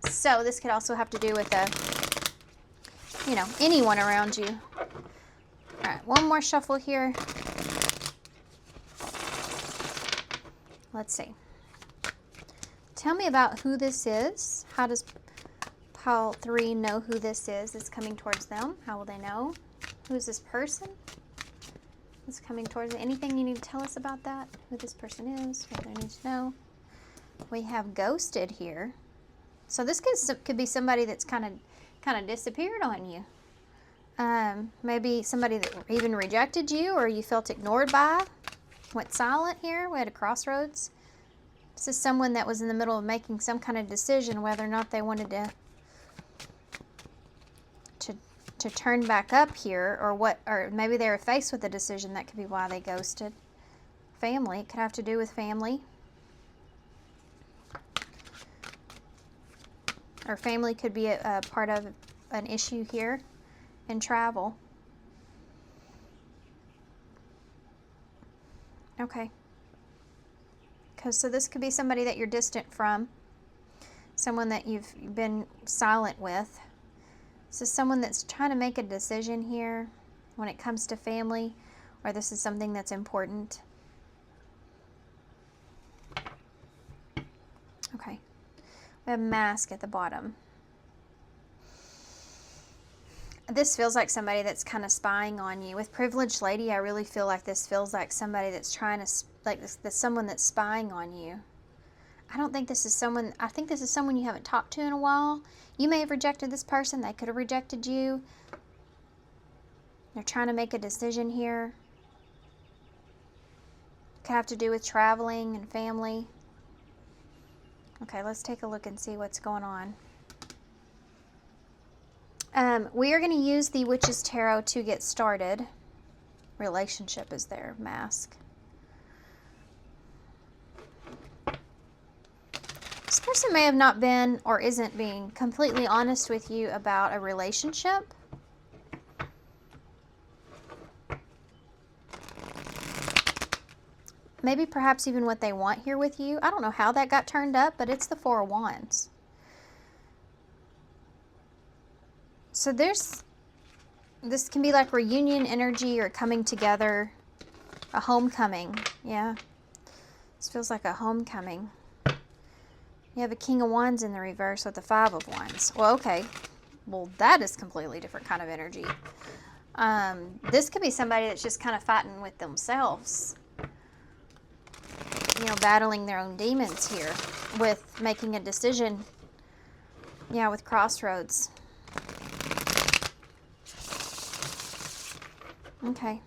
So this could also have to do with anyone around you. All right, one more shuffle here. Let's see. Tell me about who this is. How does Pile 3 know who this is that's coming towards them. How will they know? Who is this person that's coming towards them? Anything you need to tell us about that? Who this person is? What they need to know? We have ghosted here. So this could be somebody that's kind of disappeared on you. Maybe somebody that even rejected you or you felt ignored by. Went silent here. We had a crossroads. This is someone that was in the middle of making some kind of decision whether or not they wanted to turn back up here, or maybe they were faced with a decision. That could be why they ghosted. Family. It could have to do with family. Or family could be a part of an issue here. And travel. Okay. So this could be somebody that you're distant from. Someone that you've been silent with. This is someone that's trying to make a decision here when it comes to family, or this is something that's important. Okay. We have mask at the bottom. This feels like somebody that's kind of spying on you. With privileged lady, I really feel like this feels like somebody that's trying to, like this someone that's spying on you. I don't think this is someone, I think this is someone you haven't talked to in a while. You may have rejected this person. They could have rejected you. They're trying to make a decision here. Could have to do with traveling and family. Okay, let's take a look and see what's going on. We are going to use the Witch's Tarot to get started. Relationship is their mask. This person may have not been or isn't being completely honest with you about a relationship. Maybe perhaps even what they want here with you. I don't know how that got turned up, but it's the Four of Wands. So this can be like reunion energy or coming together, a homecoming. Yeah, this feels like a homecoming. You have a King of Wands in the reverse with the Five of Wands. Well, okay. Well, that is completely different kind of energy. This could be somebody that's just kind of fighting with themselves. You know, battling their own demons here with making a decision. Yeah, with crossroads. Okay.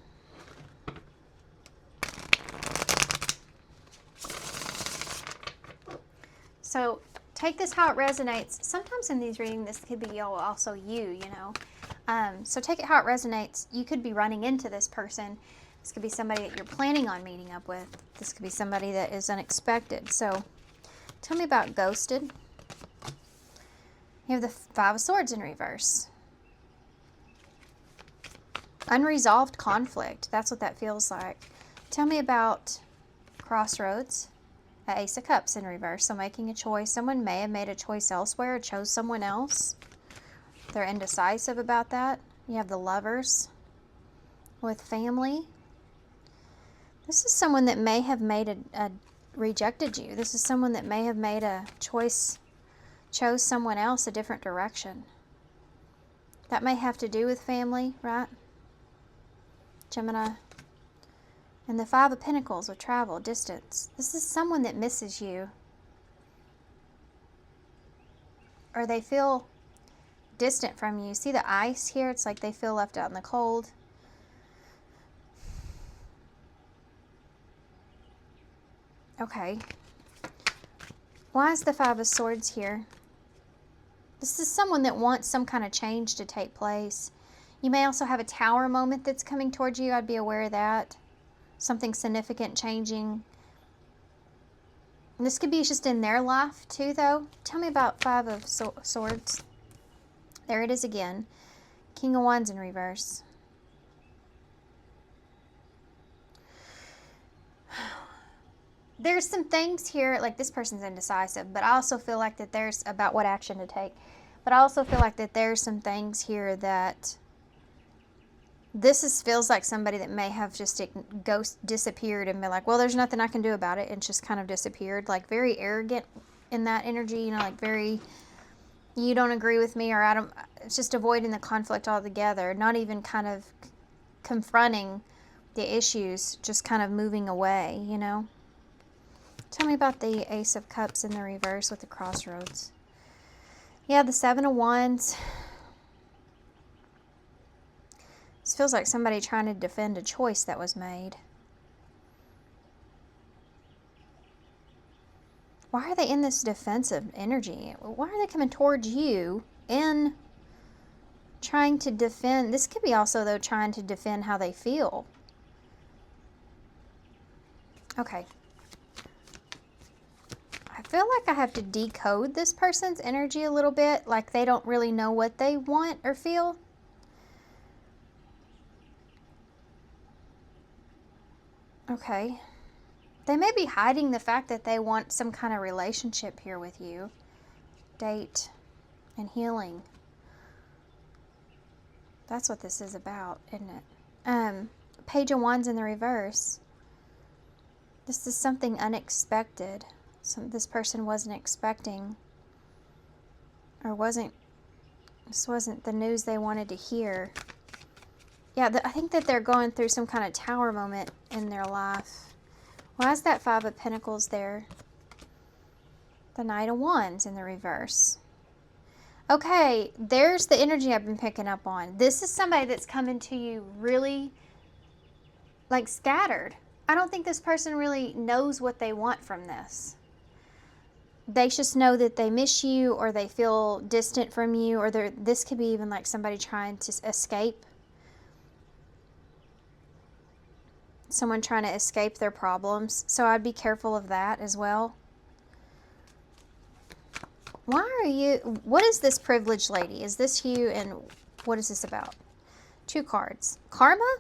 So take this how it resonates. Sometimes in these readings, this could be also you know. So take it how it resonates. You could be running into this person. This could be somebody that you're planning on meeting up with. This could be somebody that is unexpected. So tell me about ghosted. You have the Five of Swords in reverse. Unresolved conflict. That's what that feels like. Tell me about crossroads. The Ace of Cups in reverse. So making a choice. Someone may have made a choice elsewhere or chose someone else. They're indecisive about that. You have the Lovers with family. This is someone that may have made rejected you. This is someone that may have made a choice, chose someone else, a different direction. That may have to do with family, right? Gemini. And the Five of Pentacles with travel, distance. This is someone that misses you. Or they feel distant from you. See the ice here? It's like they feel left out in the cold. Okay. Why is the Five of Swords here? This is someone that wants some kind of change to take place. You may also have a Tower moment that's coming towards you. I'd be aware of that. Something significant changing. And this could be just in their life too, though. Tell me about Five of Swords. There it is again. King of Wands in reverse. There's some things here, like this person's indecisive, but I also feel like that there's about what action to take. But I also feel like that there's some things here that feels like somebody that may have just disappeared and been like, well, there's nothing I can do about it, and just kind of disappeared. Like very arrogant in that energy, you know, like very you don't agree with me, or I don't, it's just avoiding the conflict altogether, not even kind of confronting the issues, just kind of moving away, you know? Tell me about the Ace of Cups in the reverse with the crossroads. Yeah, the Seven of Wands. This feels like somebody trying to defend a choice that was made. Why are they in this defensive energy? Why are they coming towards you and trying to defend? This could be also, though, trying to defend how they feel. Okay. I feel like I have to decode this person's energy a little bit, like they don't really know what they want or feel. Okay. They may be hiding the fact that they want some kind of relationship here with you. Date and healing. That's what this is about, isn't it? Page of Wands in the reverse. This is something unexpected. This person wasn't expecting, or this wasn't the news they wanted to hear. Yeah, I think that they're going through some kind of tower moment in their life. Why is that Five of Pentacles there? The Knight of Wands in the reverse. Okay, there's the energy I've been picking up on. This is somebody that's coming to you really, like, scattered. I don't think this person really knows what they want from this. They just know that they miss you, or they feel distant from you, or this could be even like somebody trying to escape. Someone trying to escape their problems. So I'd be careful of that as well. Why are you... What is this privileged lady? Is this you, and what is this about? 2 cards. Karma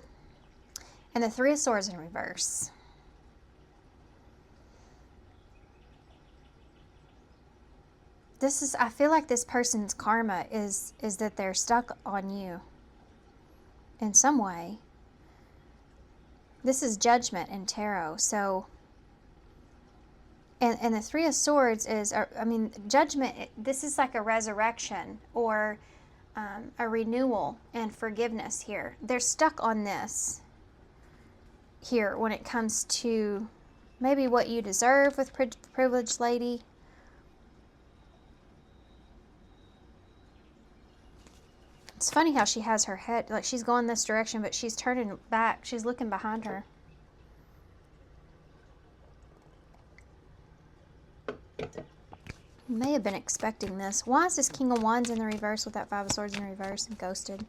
and the Three of Swords in reverse. I feel like this person's karma is that they're stuck on you in some way. This is Judgment in tarot. So, and the Three of Swords is, I mean, Judgment, this is like a resurrection or a renewal and forgiveness here. They're stuck on this here when it comes to maybe what you deserve with privileged lady. It's funny how she has her head, like she's going this direction, but she's turning back. She's looking behind her. You may have been expecting this. Why is this King of Wands in the reverse with that Five of Swords in reverse and ghosted?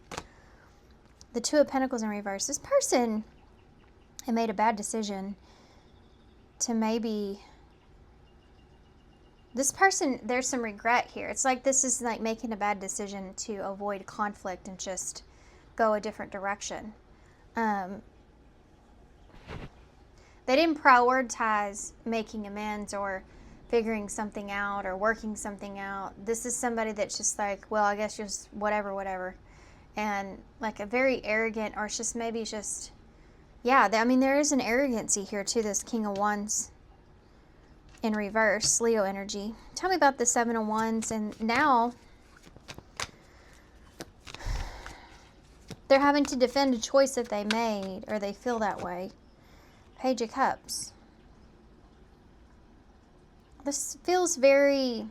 The Two of Pentacles in reverse. This person had made a bad decision to maybe... This person, there's some regret here. It's like this is like making a bad decision to avoid conflict and just go a different direction. They didn't prioritize making amends or figuring something out or working something out. This is somebody that's just like, well, I guess just whatever. And like a very arrogant, or it's just maybe just, yeah, I mean, there is an arrogancy here to this King of Wands in reverse, Leo energy. Tell me about the Seven of Wands. And now they're having to defend a choice that they made, or they feel that way. Page of Cups. This feels very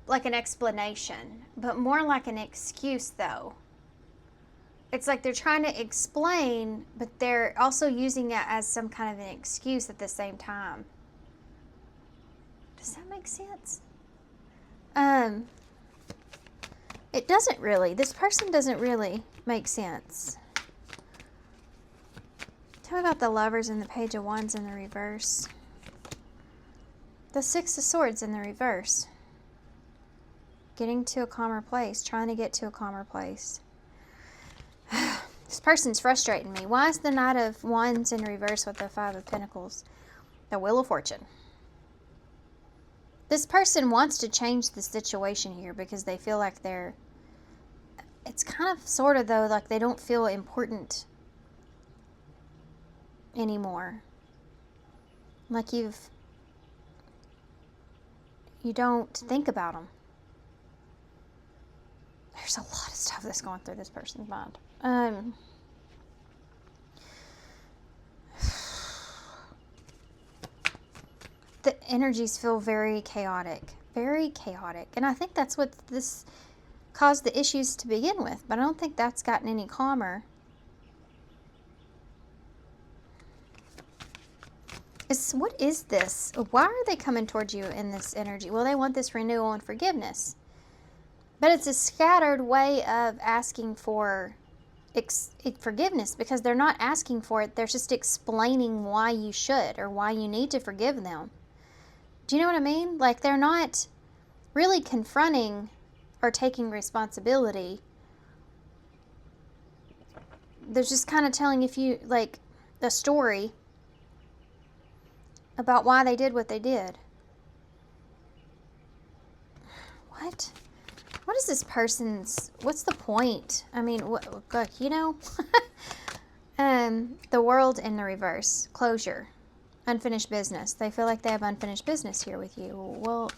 like an explanation, but more like an excuse, though. It's like they're trying to explain, but they're also using it as some kind of an excuse at the same time. Does that make sense? It doesn't really. This person doesn't really make sense. Tell me about the Lovers and the Page of Wands in the reverse. The Six of Swords in the reverse. Getting to a calmer place. Trying to get to a calmer place. This person's frustrating me. Why is the Knight of Wands in reverse with the Five of Pentacles? The Wheel of Fortune. This person wants to change the situation here because they feel like they're... It's kind of sort of, though, like they don't feel important anymore. Like You don't think about them. There's a lot of stuff that's going through this person's mind. The energies feel very chaotic. Very chaotic. And I think that's what this caused the issues to begin with. But I don't think that's gotten any calmer. What is this? Why are they coming towards you in this energy? Well, they want this renewal and forgiveness. But it's a scattered way of asking for forgiveness, because they're not asking for it. They're just explaining why you should or why you need to forgive them. Do you know what I mean? Like, they're not really confronting or taking responsibility. They're just kind of telling like a story about why they did what they did. What is this person's, what's the point? I mean, look, you know, the world in the reverse, closure, unfinished business. They feel like they have unfinished business here with you. Well,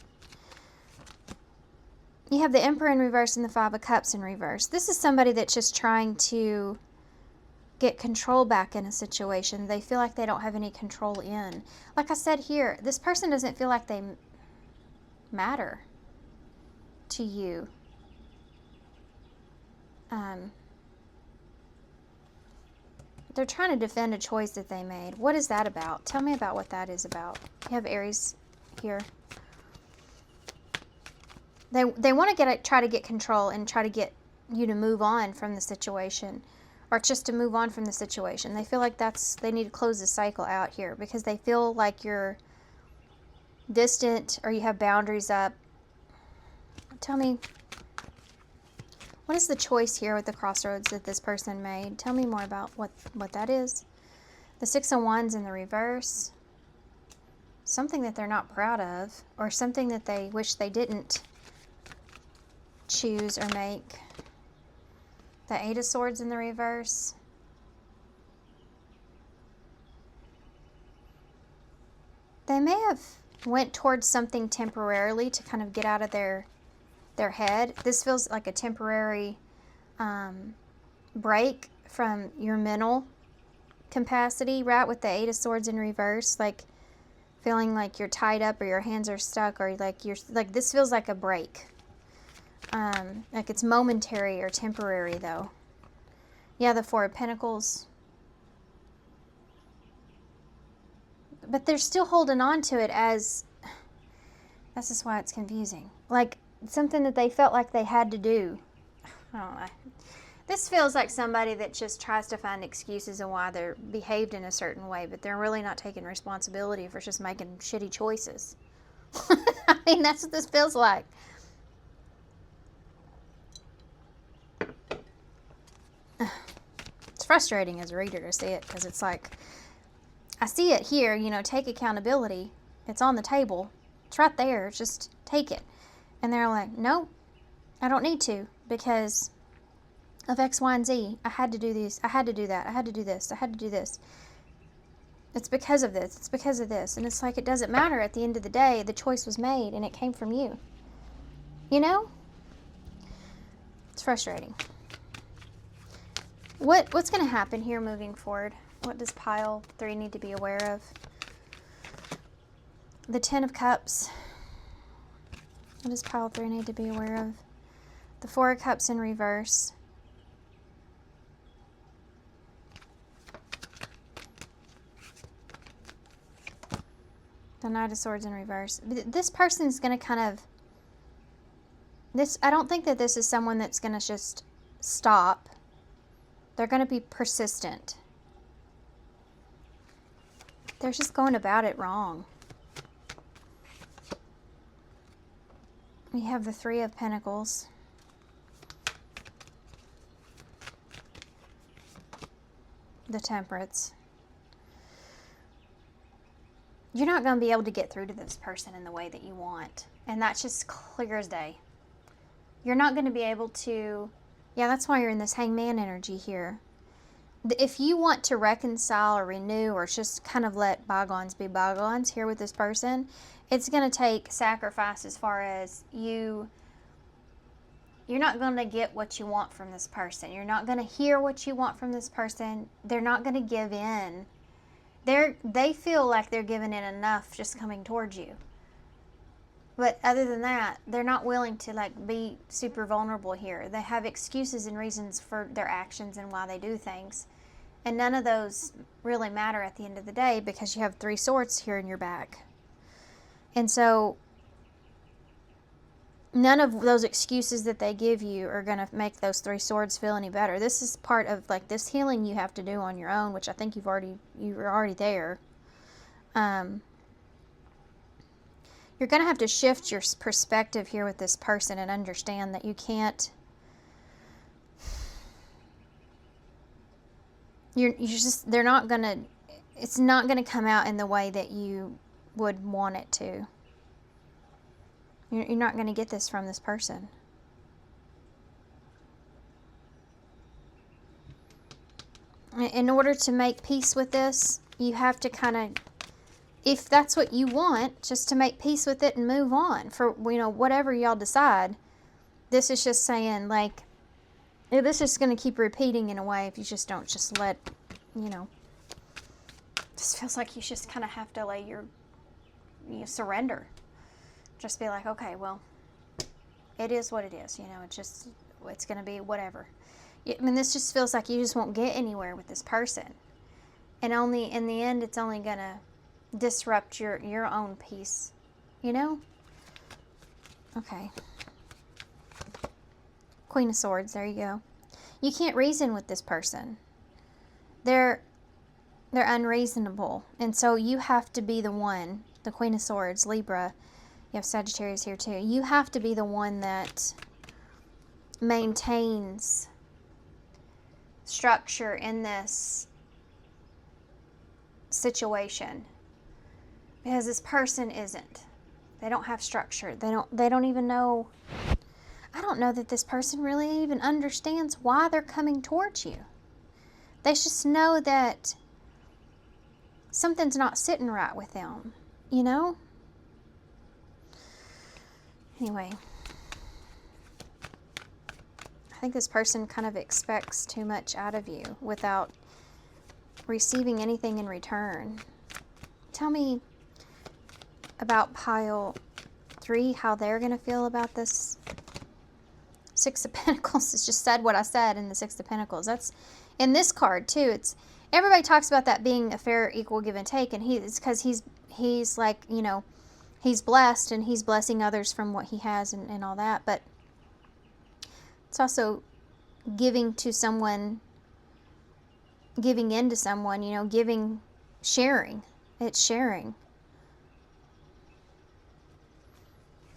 you have the Emperor in reverse and the Five of Cups in reverse. This is somebody that's just trying to get control back in a situation they feel like they don't have any control in. Like I said here, this person doesn't feel like they matter to you. They're trying to defend a choice that they made. What is that about? Tell me about what that is about. You have Aries here. They want to try to get control and try to get you to move on from the situation, or just to move on from the situation. They feel like they need to close the cycle out here because they feel like you're distant or you have boundaries up. Tell me, what is the choice here with the crossroads that this person made? Tell me more about what that is. The Six of Wands in the reverse. Something that they're not proud of, or something that they wish they didn't choose or make. The Eight of Swords in the reverse. They may have went towards something temporarily to kind of get out of their head. This feels like a temporary break from your mental capacity, right? With the Eight of Swords in reverse, like feeling like you're tied up or your hands are stuck, or like this feels like a break. Like it's momentary or temporary though. Yeah, the Four of Pentacles. But they're still holding on to it as, this is why it's confusing. Like something that they felt like they had to do. I don't know. This feels like somebody that just tries to find excuses of why they're behaved in a certain way, but they're really not taking responsibility for just making shitty choices. I mean, that's what this feels like. It's frustrating as a reader to see it, because it's like, I see it here, you know, take accountability. It's on the table. It's right there. Just take it. And they're like, no, I don't need to, because of X, Y, and Z. I had to do this. I had to do that. I had to do this. I had to do this. It's because of this. It's because of this. And it's like, it doesn't matter at the end of the day. The choice was made and it came from you. You know? It's frustrating. What's going to happen here moving forward? What does pile 3 need to be aware of? The Ten of Cups. What does pile 3 need to be aware of? The Four of Cups in reverse. The Knight of Swords in reverse. This person's going to kind of... I don't think that this is someone that's going to just stop. They're going to be persistent. They're just going about it wrong. We have the Three of Pentacles. The Temperance. You're not going to be able to get through to this person in the way that you want. And that's just clear as day. You're not going to be able to... Yeah, that's why you're in this Hangman energy here. if you want to reconcile or renew or just kind of let bygones be bygones here with this person, it's going to take sacrifice as far as you're not going to get what you want from this person. You're not going to hear what you want from this person. They're not going to give in. They feel like they're giving in enough just coming towards you. But other than that, they're not willing to like be super vulnerable here. They have excuses and reasons for their actions and why they do things. And none of those really matter at the end of the day because you have 3 swords here in your back. And so none of those excuses that they give you are going to make those 3 swords feel any better. This is part of like this healing you have to do on your own, which I think you're already there. You're going to have to shift your perspective here with this person and understand that you can't, they're not going to, it's not going to come out in the way that you would want it to. You're not going to get this from this person. In order to make peace with this, you have to kind of, if that's what you want, just to make peace with it and move on for, whatever y'all decide. This is just saying, like, this is going to keep repeating in a way if you just don't just let, this feels like you just kind of have to let surrender. Just be like, okay, well, it is what it is, it's going to be whatever. I mean, this just feels like you just won't get anywhere with this person. And only, in the end, it's only going to disrupt your own peace, Okay. Queen of Swords, there you go. You can't reason with this person. They're unreasonable. And so you have to be the one, the Queen of Swords, Libra. You have Sagittarius here too. You have to be the one that maintains structure in this situation. Because this person isn't. They don't have structure. They don't even know. I don't know that this person really even understands why they're coming towards you. They just know that something's not sitting right with them, Anyway. I think this person kind of expects too much out of you without receiving anything in return. Tell me about pile 3, how they're going to feel about this. 6 of Pentacles. It's just said what I said in the 6 of Pentacles. That's in this card too. It's everybody talks about that being a fair, equal give and take, and it's because he's like, he's blessed and he's blessing others from what he has and all that. But it's also giving to someone, giving into someone, giving, sharing. It's sharing.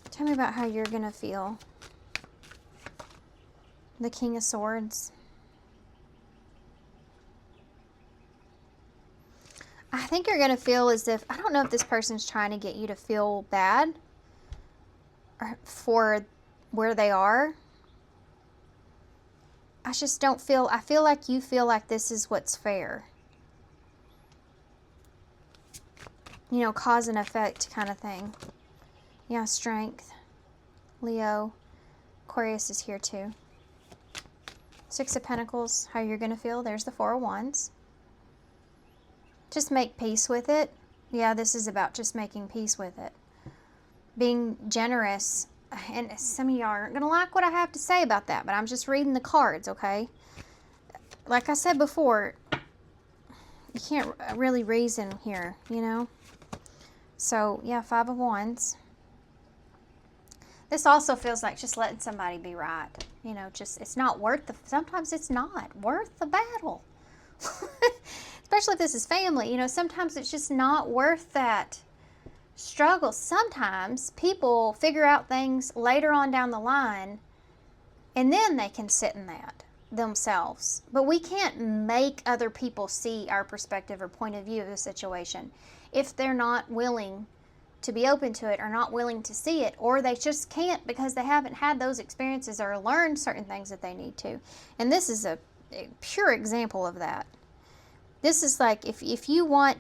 Tell me about how you're going to feel. The King of Swords. I think you're going to feel as if, I don't know if this person's trying to get you to feel bad for where they are. I just don't feel, I feel like you feel like this is what's fair. Cause and effect kind of thing. Yeah, Strength. Leo. Aquarius is here too. 6 of Pentacles, how you're going to feel. There's the 4 of Wands. Just make peace with it. Yeah, this is about just making peace with it. Being generous. And some of y'all aren't going to like what I have to say about that, but I'm just reading the cards, okay? Like I said before, you can't really reason here, So, yeah, 5 of Wands. This also feels like just letting somebody be right. It's not worth sometimes it's not worth the battle. Especially if this is family, sometimes it's just not worth that struggle. Sometimes people figure out things later on down the line and then they can sit in that themselves. But we can't make other people see our perspective or point of view of the situation if they're not willing to be open to it or not willing to see it, or they just can't because they haven't had those experiences or learned certain things that they need to. And this is a a pure example of that. This is like, if you want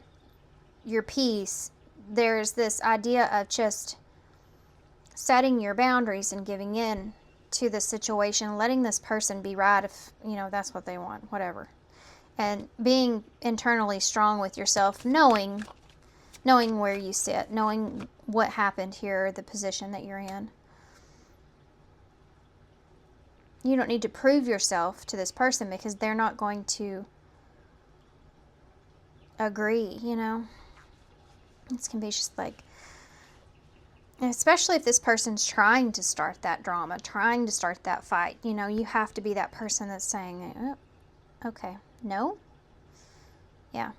your peace, there's this idea of just setting your boundaries and giving in to the situation, letting this person be right if, that's what they want, whatever. And being internally strong with yourself, knowing where you sit, knowing what happened here, the position that you're in. You don't need to prove yourself to this person because they're not going to agree, It can be just like, especially if this person's trying to start that drama, trying to start that fight, you have to be that person that's saying, oh, okay, no? Yeah.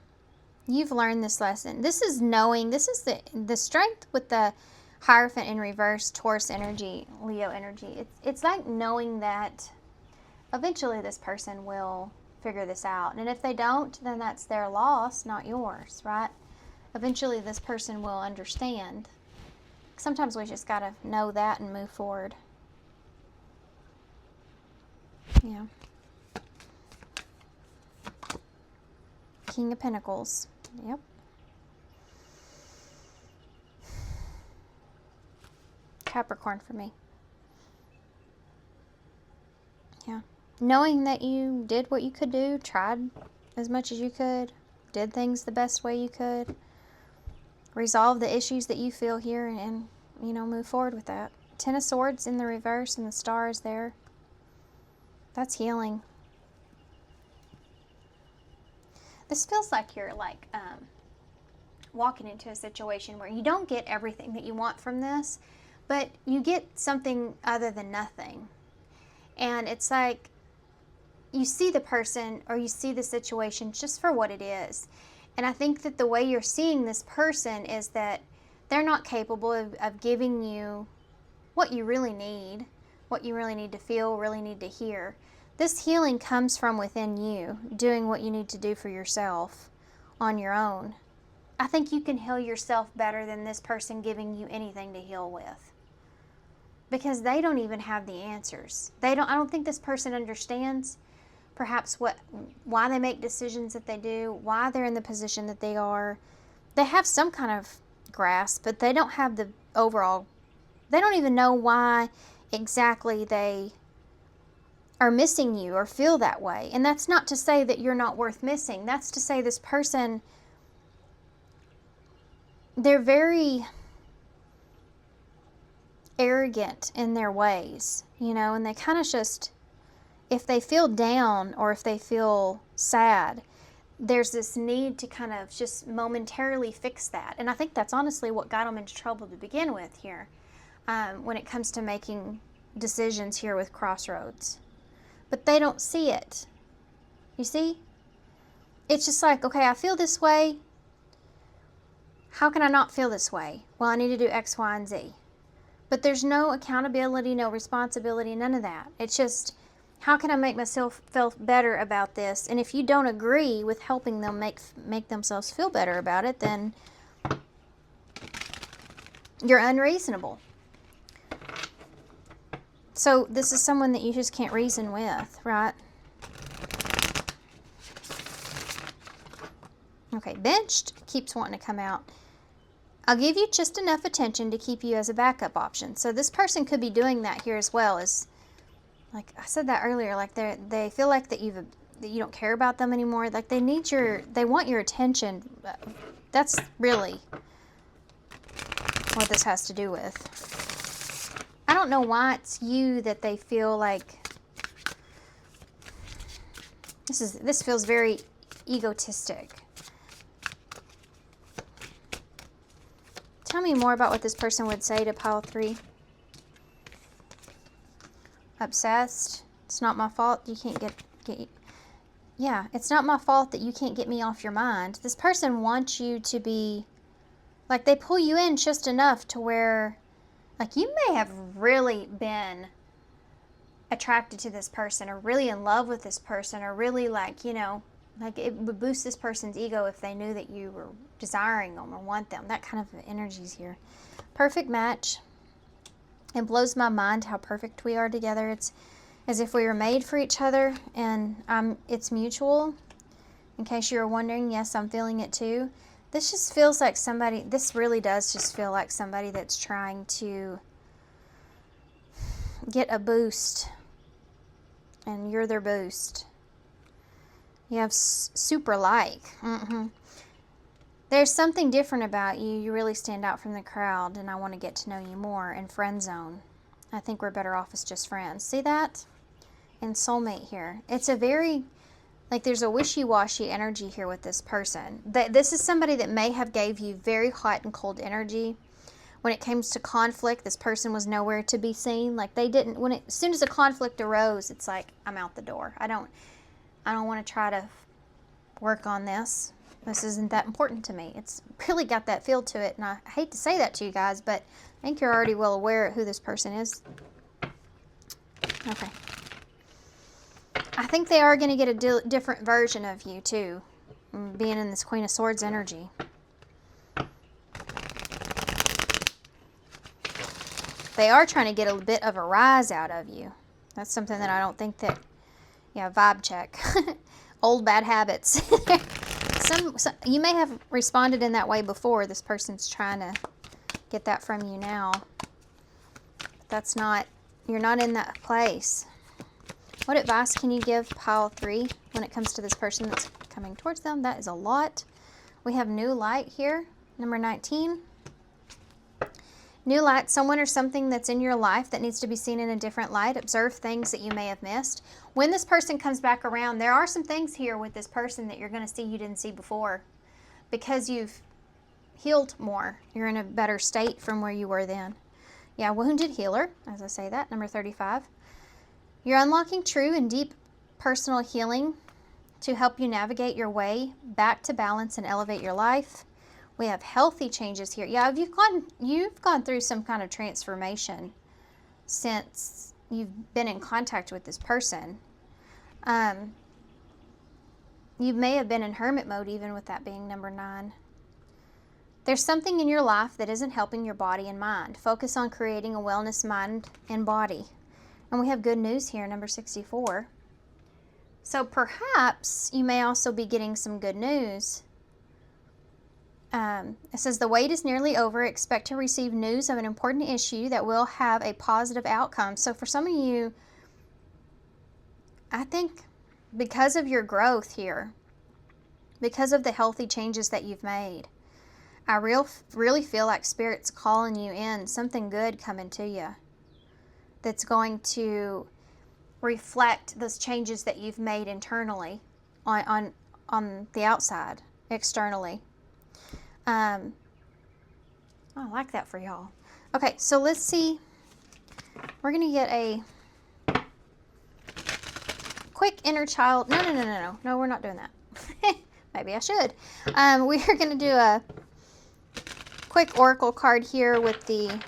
You've learned this lesson. This is knowing, this is the strength with the Hierophant in reverse, Taurus energy, Leo energy. It's like knowing that eventually this person will figure this out. And if they don't, then that's their loss, not yours, right? Eventually this person will understand. Sometimes we just got to know that and move forward. Yeah. King of Pentacles. Yep. Capricorn for me. Yeah. Knowing that you did what you could do, tried as much as you could, did things the best way you could, resolve the issues that you feel here, and move forward with that. Ten of Swords in the reverse and the star is there. That's healing. This feels like you're like walking into a situation where you don't get everything that you want from this, but you get something other than nothing. And it's like you see the person or you see the situation just for what it is. And I think that the way you're seeing this person is that they're not capable of giving you what you really need to feel, really need to hear. This healing comes from within you, doing what you need to do for yourself on your own. I think you can heal yourself better than this person giving you anything to heal with. Because they don't even have the answers. I don't think this person understands perhaps why they make decisions that they do, why they're in the position that they are. They have some kind of grasp, but they don't have the overall, they don't even know why exactly they are missing you or feel that way. And that's not to say that you're not worth missing. That's to say this person, they're very arrogant in their ways, and they kind of just, if they feel down or if they feel sad, there's this need to kind of just momentarily fix that. And I think that's honestly what got them into trouble to begin with here, when it comes to making decisions here with Crossroads. But they don't see it. You see? It's just like, okay, I feel this way. How can I not feel this way? Well, I need to do X, Y, and Z. But there's no accountability, no responsibility, none of that. It's just, how can I make myself feel better about this? And if you don't agree with helping them make themselves feel better about it, then you're unreasonable. So this is someone that you just can't reason with, right? Okay, Benched keeps wanting to come out. I'll give you just enough attention to keep you as a backup option. So this person could be doing that here as well. As, like I said that earlier, like they feel like that you don't care about them anymore. Like they want your attention. That's really what this has to do with. I don't know why it's you that they feel like this feels very egotistic. Tell me more about what this person would say to pile 3. Obsessed. It's not my fault you can't get yeah, it's not my fault that you can't get me off your mind. This person wants you to be, like, they pull you in just enough to where, like, you may have really been attracted to this person or really in love with this person or really, like, like it would boost this person's ego if they knew that you were desiring them or want them. That kind of energy's here. Perfect match. It blows my mind how perfect we are together. as if we were made for each other, and it's mutual. In case you were wondering, yes, I'm feeling it too. This just feels like somebody, this really does just feel like somebody that's trying to get a boost, and you're their boost. You have super like. There's something different about you. You really stand out from the crowd, and I want to get to know you more. And friend zone. I think we're better off as just friends. See that? And soulmate here. It's a very, like, there's a wishy-washy energy here with this person. This is somebody that may have gave you very hot and cold energy. When it comes to conflict, this person was nowhere to be seen. Like, they didn't, as soon as a conflict arose, it's like, I'm out the door. I don't want to try to work on this. This isn't that important to me. It's really got that feel to it, and I hate to say that to you guys, but I think you're already well aware of who this person is. Okay. I think they are going to get a different version of you, too, being in this Queen of Swords energy. They are trying to get a bit of a rise out of you. That's something that I don't think that, yeah, vibe check. Old bad habits. You may have responded in that way before. This person's trying to get that from you now. But that's not, you're not in that place. What advice can you give pile 3 when it comes to this person that's coming towards them? That is a lot. We have new light here, number 19. New light, someone or something that's in your life that needs to be seen in a different light. Observe things that you may have missed. When this person comes back around, there are some things here with this person that you're going to see you didn't see before, because you've healed more. You're in a better state from where you were then. Yeah, wounded healer, as I say that, number 35. You're unlocking true and deep personal healing to help you navigate your way back to balance and elevate your life. We have healthy changes here. Yeah, you've gone through some kind of transformation since you've been in contact with this person. You may have been in hermit mode, even with that being number 9. There's something in your life that isn't helping your body and mind. Focus on creating a wellness mind and body. And we have good news here, number 64. So perhaps you may also be getting some good news. It says, the wait is nearly over. Expect to receive news of an important issue that will have a positive outcome. So for some of you, I think because of your growth here, because of the healthy changes that you've made, I really feel like Spirit's calling you in, something good coming to you that's going to reflect those changes that you've made internally on the outside, externally. I like that for y'all. Okay, so let's see. We're going to get a quick inner child. No, we're not doing that. Maybe I should. We are going to do a quick oracle card here with the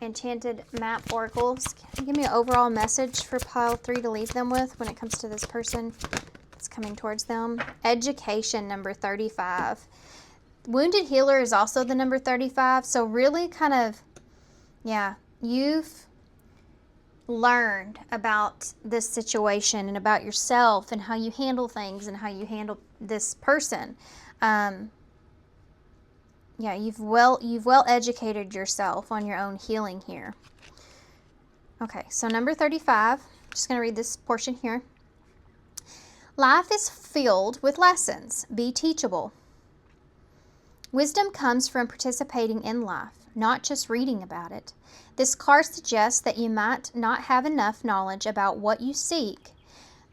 Enchanted Map Oracles. Can you give me an overall message for pile 3 to leave them with when it comes to this person that's coming towards them? Education, number 35. Wounded healer is also the number 35. So really kind of, yeah, you've learned about this situation and about yourself and how you handle things and how you handle this person. Yeah, you've well educated yourself on your own healing here. Okay, so number 35, just going to read this portion here. Life is filled with lessons. Be teachable. Wisdom comes from participating in life, not just reading about it. This card suggests that you might not have enough knowledge about what you seek,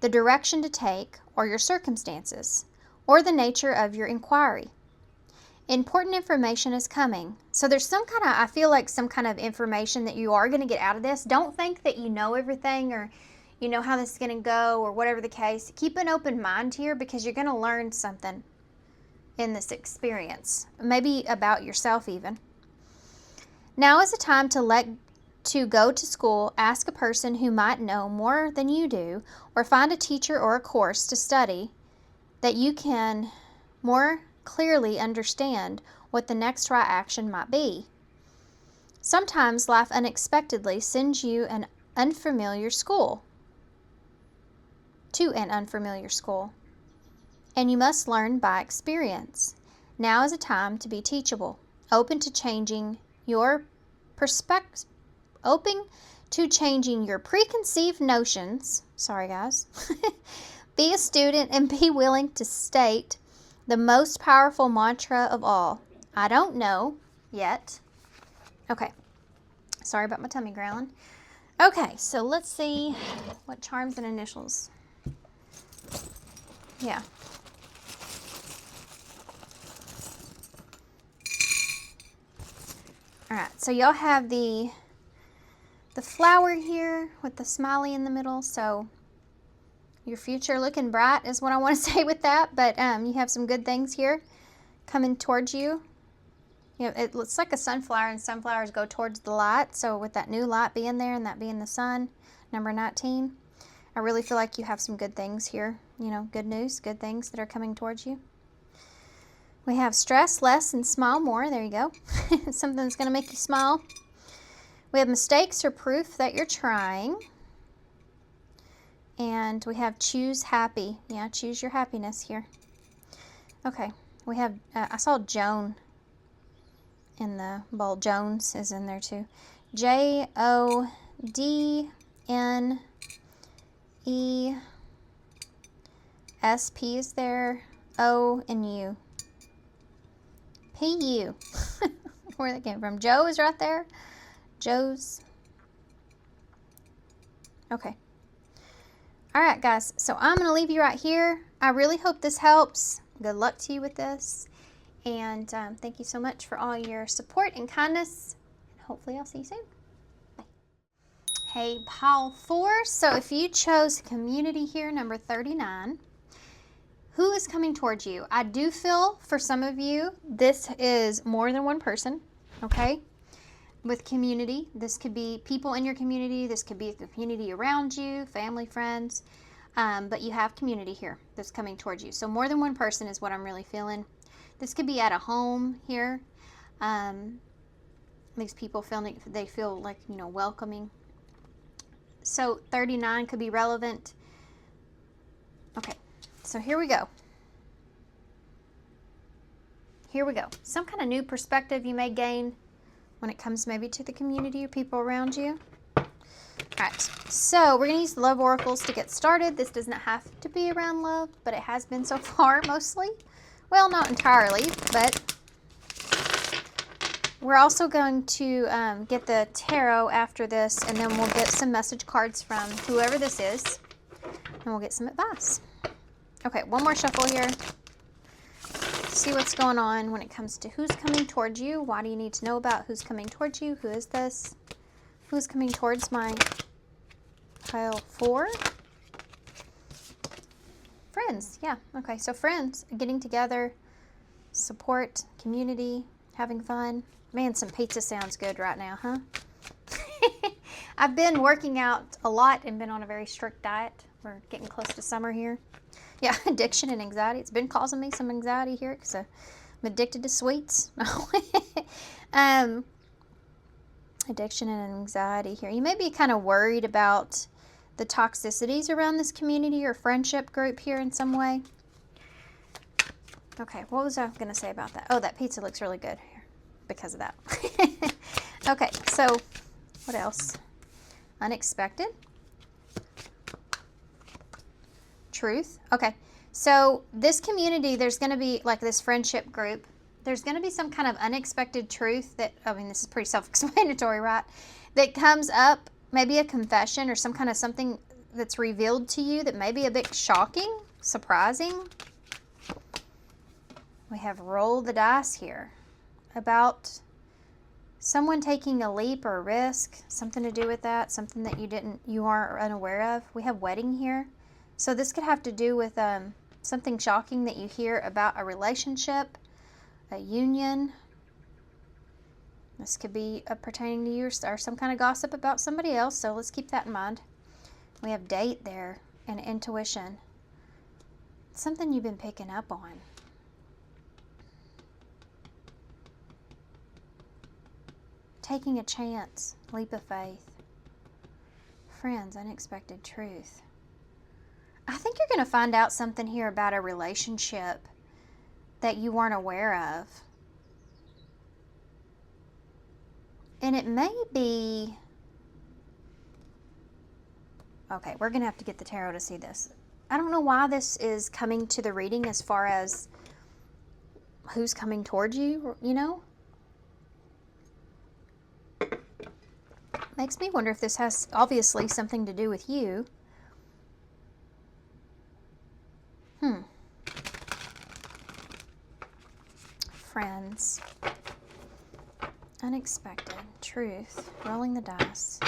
the direction to take, or your circumstances, or the nature of your inquiry. Important information is coming. So there's some kind of, I feel like some kind of information that you are going to get out of this. Don't think that you know everything or you know how this is going to go or whatever the case. Keep an open mind here because you're going to learn something in this experience, maybe about yourself even. Now is the time to go to school, ask a person who might know more than you do, or find a teacher or a course to study that you can more clearly understand what the next right action might be. Sometimes life unexpectedly sends you an unfamiliar school. To an unfamiliar school. And you must learn by experience. Now is a time to be teachable, open to changing your perspective, open to changing your preconceived notions. Sorry, guys. Be a student and be willing to state the most powerful mantra of all. I don't know yet. Okay. Sorry about my tummy growling. Okay, so let's see what charms and initials. Yeah. All right, so y'all have the flower here with the smiley in the middle, so your future looking bright is what I want to say with that, but you have some good things here coming towards you. You know, it looks like a sunflower, and sunflowers go towards the light, so with that new light being there and that being the sun, number 19, I really feel like you have some good things here, you know, good news, good things that are coming towards you. We have stress less and smile more. There you go. Something that's going to make you smile. We have mistakes or proof that you're trying. And we have choose happy. Yeah, choose your happiness here. Okay. We have, I saw Joan in the bowl. Jones is in there too. Jones. P is there. O and U. P-U. Where that came from. Joe is right there. Joe's. Okay. All right, guys. So I'm going to leave you right here. I really hope this helps. Good luck to you with this. And thank you so much for all your support and kindness. And hopefully I'll see you soon. Bye. Hey, pile 4. So if you chose community here, number 39, who is coming towards you? I do feel for some of you, this is more than one person, okay? With community, this could be people in your community. This could be the community around you, family, friends. But you have community here that's coming towards you. So more than one person is what I'm really feeling. This could be at a home here. These people they feel like, you know, welcoming. So 39 could be relevant. Okay. So here we go. Here we go. Some kind of new perspective you may gain when it comes maybe to the community or people around you. All right. So we're going to use the love oracles to get started. This does not have to be around love, but it has been so far mostly. Well, not entirely, but we're also going to get the tarot after this, and then we'll get some message cards from whoever this is, and we'll get some advice. Okay, one more shuffle here. See what's going on when it comes to who's coming towards you. Why do you need to know about who's coming towards you? Who is this? Who's coming towards my pile 4? Friends. Yeah. Okay, so friends, getting together, support, community, having fun. Man, some pizza sounds good right now, huh? I've been working out a lot and been on a very strict diet. We're getting close to summer here. Yeah, addiction and anxiety. It's been causing me some anxiety here because I'm addicted to sweets. Addiction and anxiety here. You may be kind of worried about the toxicities around this community or friendship group here in some way. Okay, what was I going to say about that? Oh, that pizza looks really good here because of that. Okay, so what else? Unexpected. Truth. Okay, so this community, there's going to be like this friendship group. There's going to be some kind of unexpected truth that, I mean, this is pretty self-explanatory, right? That comes up, maybe a confession or some kind of something that's revealed to you that may be a bit shocking, surprising. We have roll the dice here about someone taking a leap or a risk, something to do with that, something that you are unaware of. We have wedding here. So this could have to do with something shocking that you hear about a relationship, a union. This could be pertaining to you or some kind of gossip about somebody else, so let's keep that in mind. We have date there and intuition. Something you've been picking up on. Taking a chance, leap of faith. Friends, unexpected truth. I think you're going to find out something here about a relationship that you weren't aware of. And it may be... Okay, we're going to have to get the tarot to see this. I don't know why this is coming to the reading as far as who's coming towards you, you know? Makes me wonder if this has obviously something to do with you. Friends. Unexpected. Truth. Rolling the dice.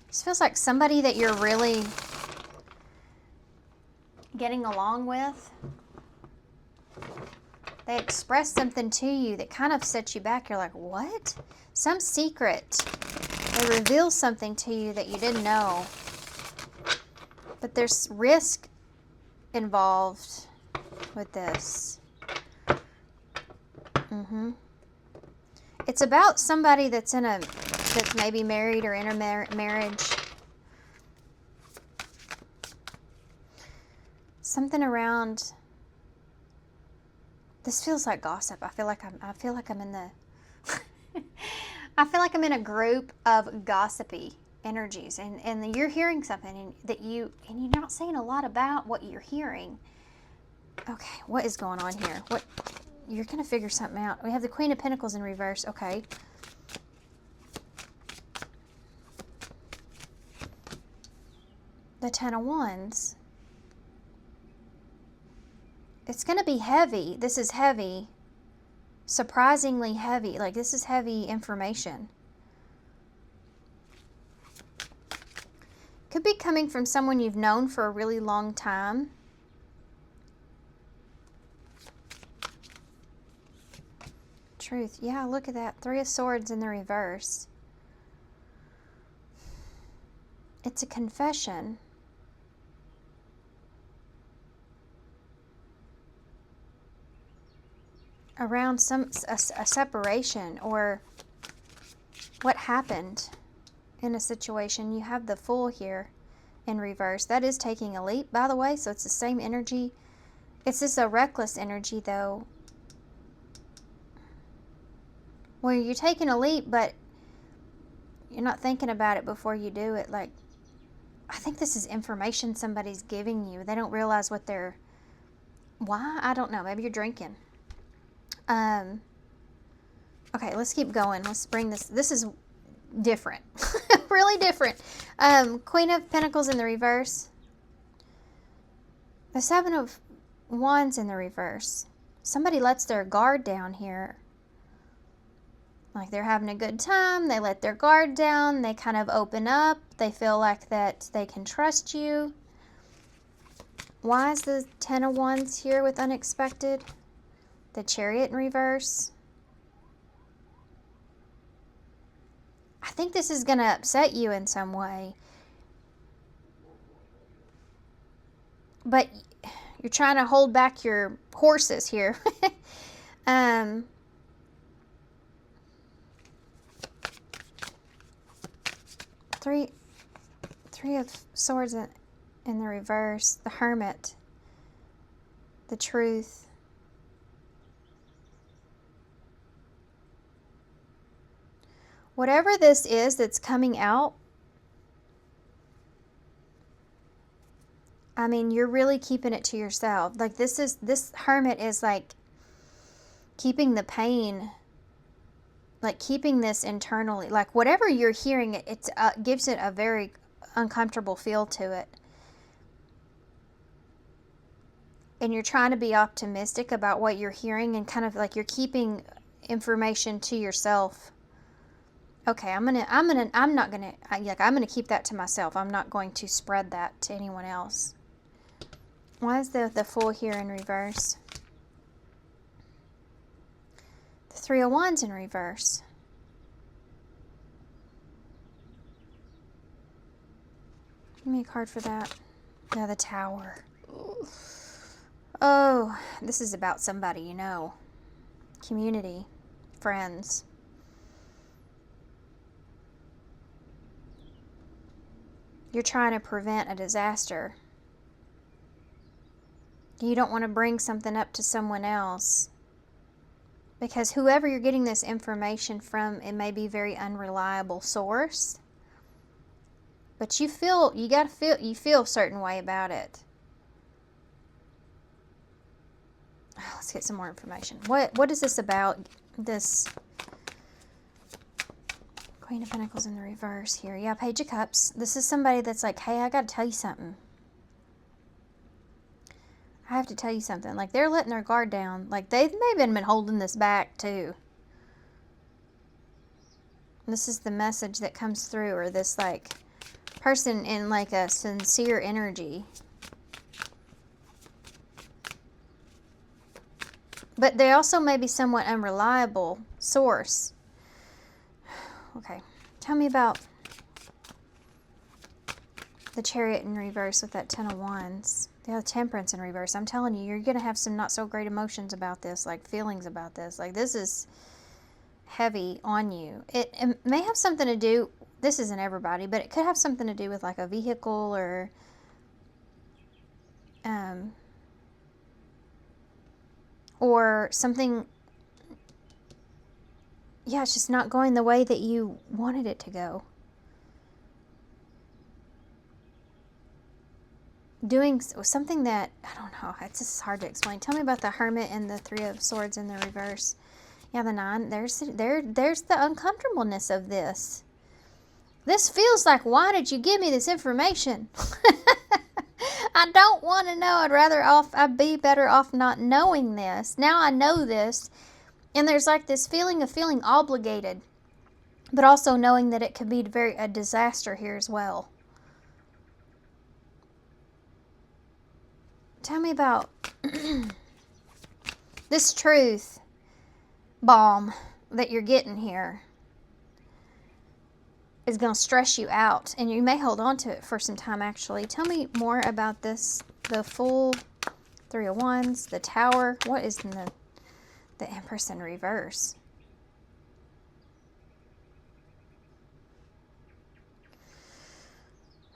This feels like somebody that you're really getting along with. They express something to you that kind of sets you back. You're like, what? Some secret. They reveal something to you that you didn't know. But there's risk involved with this. It's about somebody that's maybe married or in a marriage. Something around. This feels like gossip. I feel like I'm in the I feel like I'm in a group of gossipy energies, and you're hearing something and you're not saying a lot about what you're hearing. Okay, what is going on here? What, you're gonna figure something out. We have the Queen of Pentacles in reverse. Okay. The Ten of Wands. It's gonna be heavy. This is heavy. Surprisingly heavy. Like, this is heavy information. Could be coming from someone you've known for a really long time. Truth. Yeah, look at that. Three of Swords in the reverse. It's a confession. Around a separation or what happened in a situation. You have the Fool here in reverse. That is taking a leap, by the way, so it's the same energy. It's just a reckless energy, though, where you're taking a leap, but you're not thinking about it before you do it. Like, I think this is information somebody's giving you. They don't realize what they're... Why? I don't know. Maybe you're drinking. Okay, let's keep going. Let's bring this. This is different. Really different. Queen of Pentacles in the reverse. The Seven of Wands in the reverse. Somebody lets their guard down here. Like, they're having a good time. They let their guard down. They kind of open up. They feel like that they can trust you. Why is the Ten of Wands here with unexpected? The Chariot in reverse. I think this is going to upset you in some way. But you're trying to hold back your horses here. Three of Swords in the reverse. The Hermit. The Truth. Whatever this is that's coming out, I mean, you're really keeping it to yourself. Like, this Hermit is like keeping the pain, like keeping this internally. Like, whatever you're hearing, it gives it a very uncomfortable feel to it. And you're trying to be optimistic about what you're hearing, and kind of like you're keeping information to yourself. Okay, I'm gonna keep that to myself. I'm not going to spread that to anyone else. Why is the Fool here in reverse? The Three of Wands in reverse. Give me a card for that. Yeah, the Tower. Oh, this is about somebody you know. Community. Friends. You're trying to prevent a disaster. You don't want to bring something up to someone else. Because whoever you're getting this information from, it may be a very unreliable source. But you feel a certain way about it. Let's get some more information. What is this about? This Queen of Pentacles in the reverse here. Yeah, Page of Cups. This is somebody that's like, hey, I got to tell you something. I have to tell you something. Like, they're letting their guard down. Like, they've maybe been holding this back, too. This is the message that comes through, or this, like, person in, like, a sincere energy. But they also may be somewhat unreliable source. Okay. Tell me about the Chariot in reverse with that Ten of Wands. The Temperance in reverse. I'm telling you, you're going to have some not so great emotions about this, like feelings about this. Like, this is heavy on you. It may have something to do, this isn't everybody, but it could have something to do with like a vehicle or something. Yeah, it's just not going the way that you wanted it to go. Doing something that, I don't know, it's just hard to explain. Tell me about the Hermit and the Three of Swords in the reverse. Yeah, the Nine, there's the uncomfortableness of this. This feels like, why did you give me this information? I don't want to know. I'd be better off not knowing this. Now I know this. And there's like this feeling of feeling obligated, but also knowing that it could be a disaster here as well. Tell me about this truth bomb that you're getting here is going to stress you out, and you may hold on to it for some time, actually. Tell me more about this, the full Three of Wands, the Tower. What is in the Empress in reverse?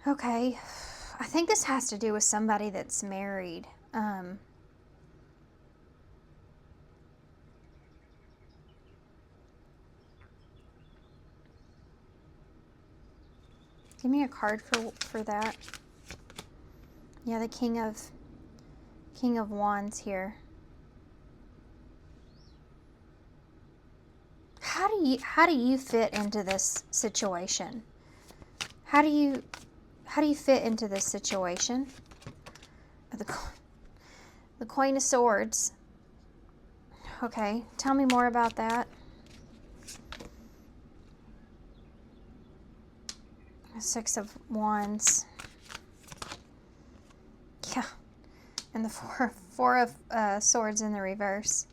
Okay. I think this has to do with somebody that's married. Give me a card for that. Yeah, the King of Wands here. How do you fit into this situation? How do you fit into this situation? The Queen of Swords. Okay, tell me more about that. The Six of Wands. Yeah. And the Four of Swords in the reverse.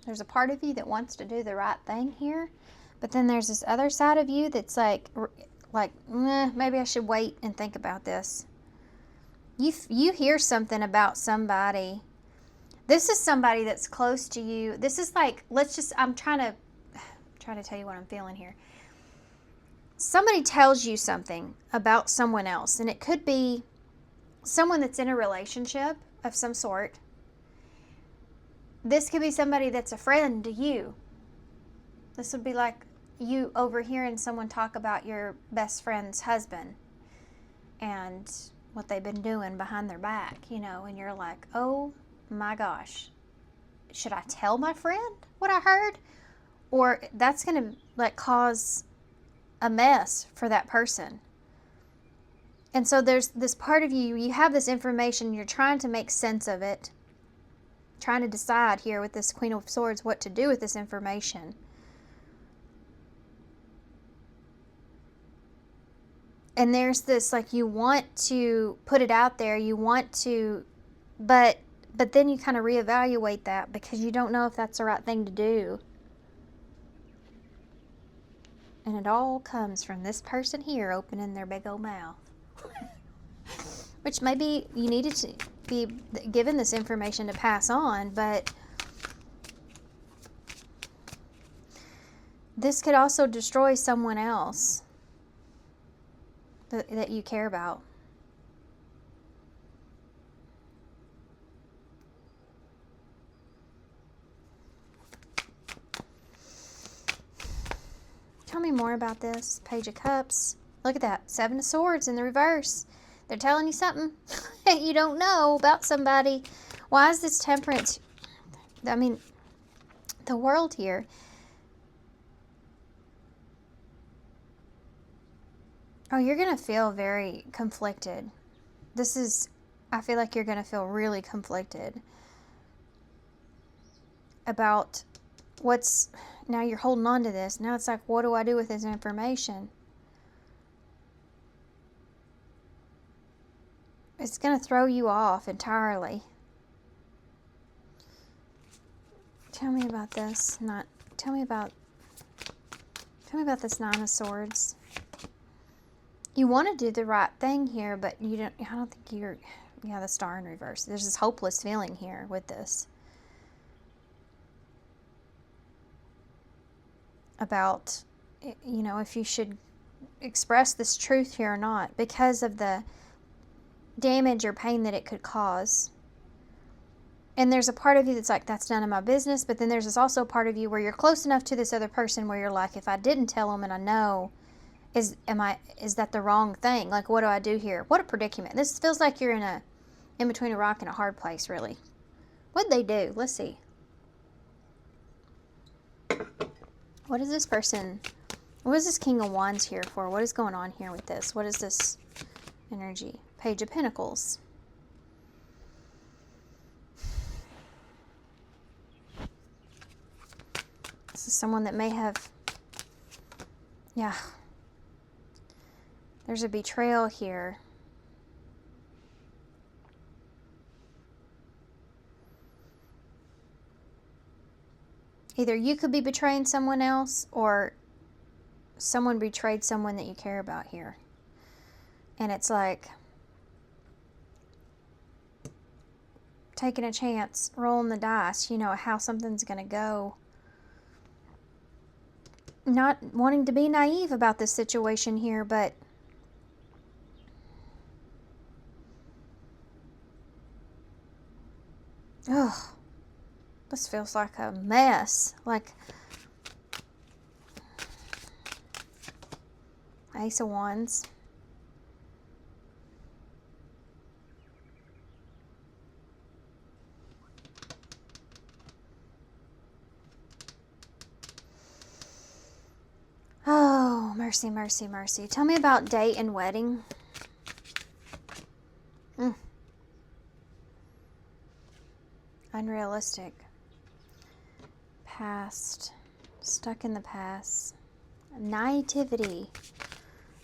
There's a part of you that wants to do the right thing here, but then there's this other side of you that's like maybe I should wait and think about this. You hear something about somebody. This is somebody that's close to you. This is like, I'm trying to tell you what I'm feeling here. Somebody tells you something about someone else, and it could be someone that's in a relationship of some sort. This could be somebody that's a friend to you. This would be like you overhearing someone talk about your best friend's husband and what they've been doing behind their back, and you're like, oh my gosh, should I tell my friend what I heard? Or that's going to like cause a mess for that person. And so there's this part of you have this information, you're trying to make sense of it. Trying to decide here with this Queen of Swords what to do with this information. And there's this, like, you want to put it out there, you want to, but then you kind of reevaluate that because you don't know if that's the right thing to do. And it all comes from this person here opening their big old mouth. Which maybe you needed to be given this information to pass on, but this could also destroy someone else that you care about. Tell me more about this. Page of Cups. Look at that. 7 of Swords in the reverse. They're telling you something you don't know about somebody. Why is this Temperance? I mean, the World here. Oh, you're going to feel very conflicted. I feel like you're going to feel really conflicted about now you're holding on to this. Now it's like, what do I do with this information? It's going to throw you off entirely. Tell me about this. Tell me about this 9 of Swords. You want to do the right thing here, but I don't think the Star in reverse. There's this hopeless feeling here with this. About, if you should express this truth here or not, because of the damage or pain that it could cause. And there's a part of you that's like, that's none of my business, but then there's this also part of you where you're close enough to this other person where you're like, if I didn't tell them and I know, is that the wrong thing? Like, what do I do here? What a predicament. This feels like you're in between a rock and a hard place, really. What'd they do? Let's see. What is this person? What is this King of Wands here for? What is going on here with this? What is this energy? Page of Pentacles. This is someone that may have, there's a betrayal here. Either you could be betraying someone else, or someone betrayed someone that you care about here. And it's like taking a chance, rolling the dice, how something's going to go. Not wanting to be naive about this situation here, but this feels like a mess. Like Ace of Wands. Oh, mercy, mercy, mercy. Tell me about date and wedding. Unrealistic. Past. Stuck in the past. Naivety.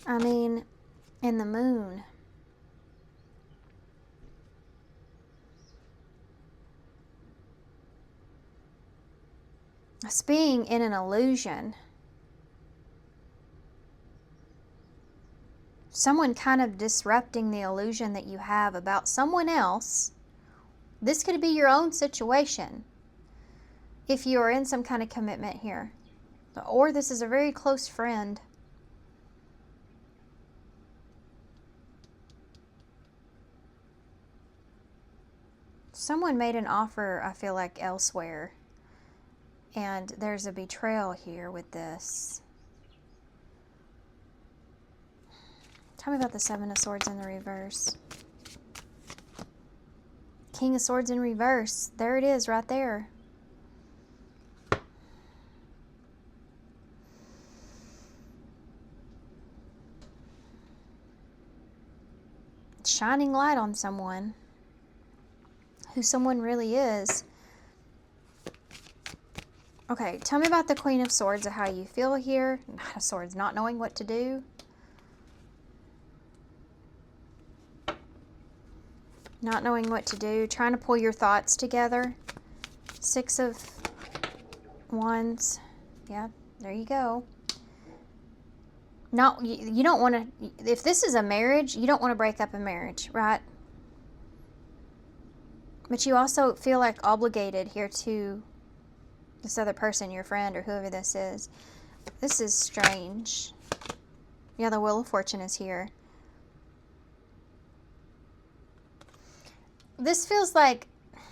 I mean, in the Moon. It's being in an illusion. Someone kind of disrupting the illusion that you have about someone else. This could be your own situation if you are in some kind of commitment here. Or this is a very close friend. Someone made an offer, I feel like, elsewhere. And there's a betrayal here with this. Tell me about the 7 of Swords in the reverse. King of Swords in reverse. There it is, right there. Shining light on someone. Who someone really is. Okay, tell me about the Queen of Swords, of how you feel here. Knight of Swords, not knowing what to do. Not knowing what to do, trying to pull your thoughts together. 6 of Wands. Yeah, there you go. You don't want to, if this is a marriage, you don't want to break up a marriage, right? But you also feel like obligated here to this other person, your friend or whoever this is. This is strange. Yeah, the Wheel of Fortune is here. This feels like,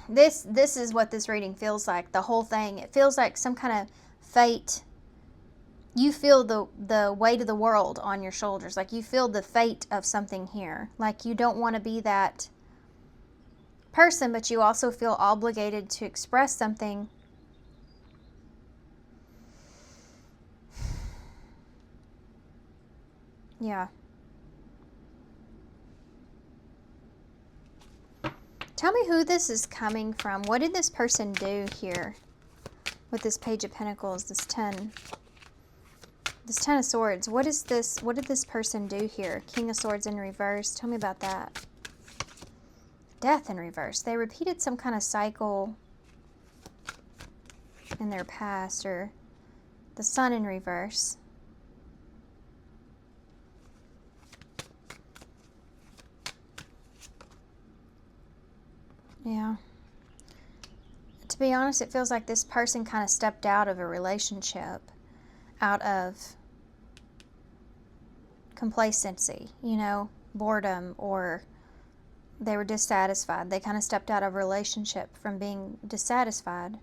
this is what this reading feels like, the whole thing. It feels like some kind of fate. You feel the weight of the world on your shoulders. Like you feel the fate of something here. Like you don't want to be that person, but you also feel obligated to express something. Yeah. Tell me who this is coming from. What did this person do here with this Page of Pentacles, this 10? This 10 of Swords. What is this? What did this person do here? King of Swords in reverse. Tell me about that. Death in reverse. They repeated some kind of cycle in their past, or the Sun in reverse. Yeah. To be honest, it feels like this person kind of stepped out of a relationship, out of complacency, you know, boredom, or they were dissatisfied. They kind of stepped out of a relationship from being dissatisfied.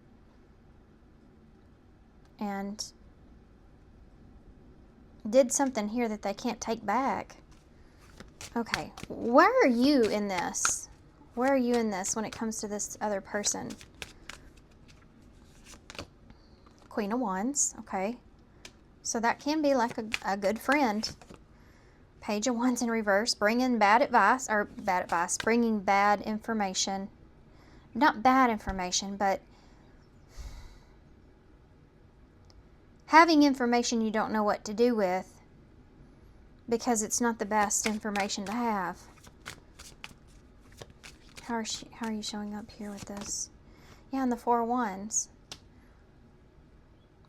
And did something here that they can't take back. Okay, where are you in this? Where are you in this when it comes to this other person? Queen of Wands, okay. So that can be like a good friend. Page of Wands in reverse, bringing bad advice, bringing bad information. Not bad information, but having information you don't know what to do with because it's not the best information to have. How are you showing up here with this? Yeah, and the Four of Wands.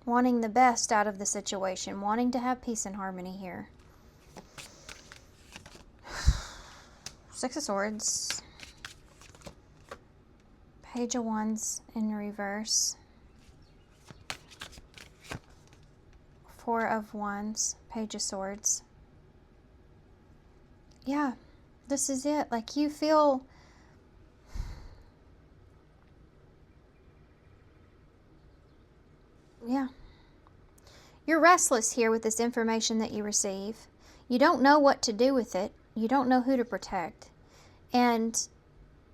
Wanting the best out of the situation. Wanting to have peace and harmony here. Six of Swords. Page of Wands in reverse. Four of Wands. Page of Swords. Yeah, this is it. Like you feel... Yeah. You're restless here with this information that you receive. You don't know what to do with it. You don't know who to protect. And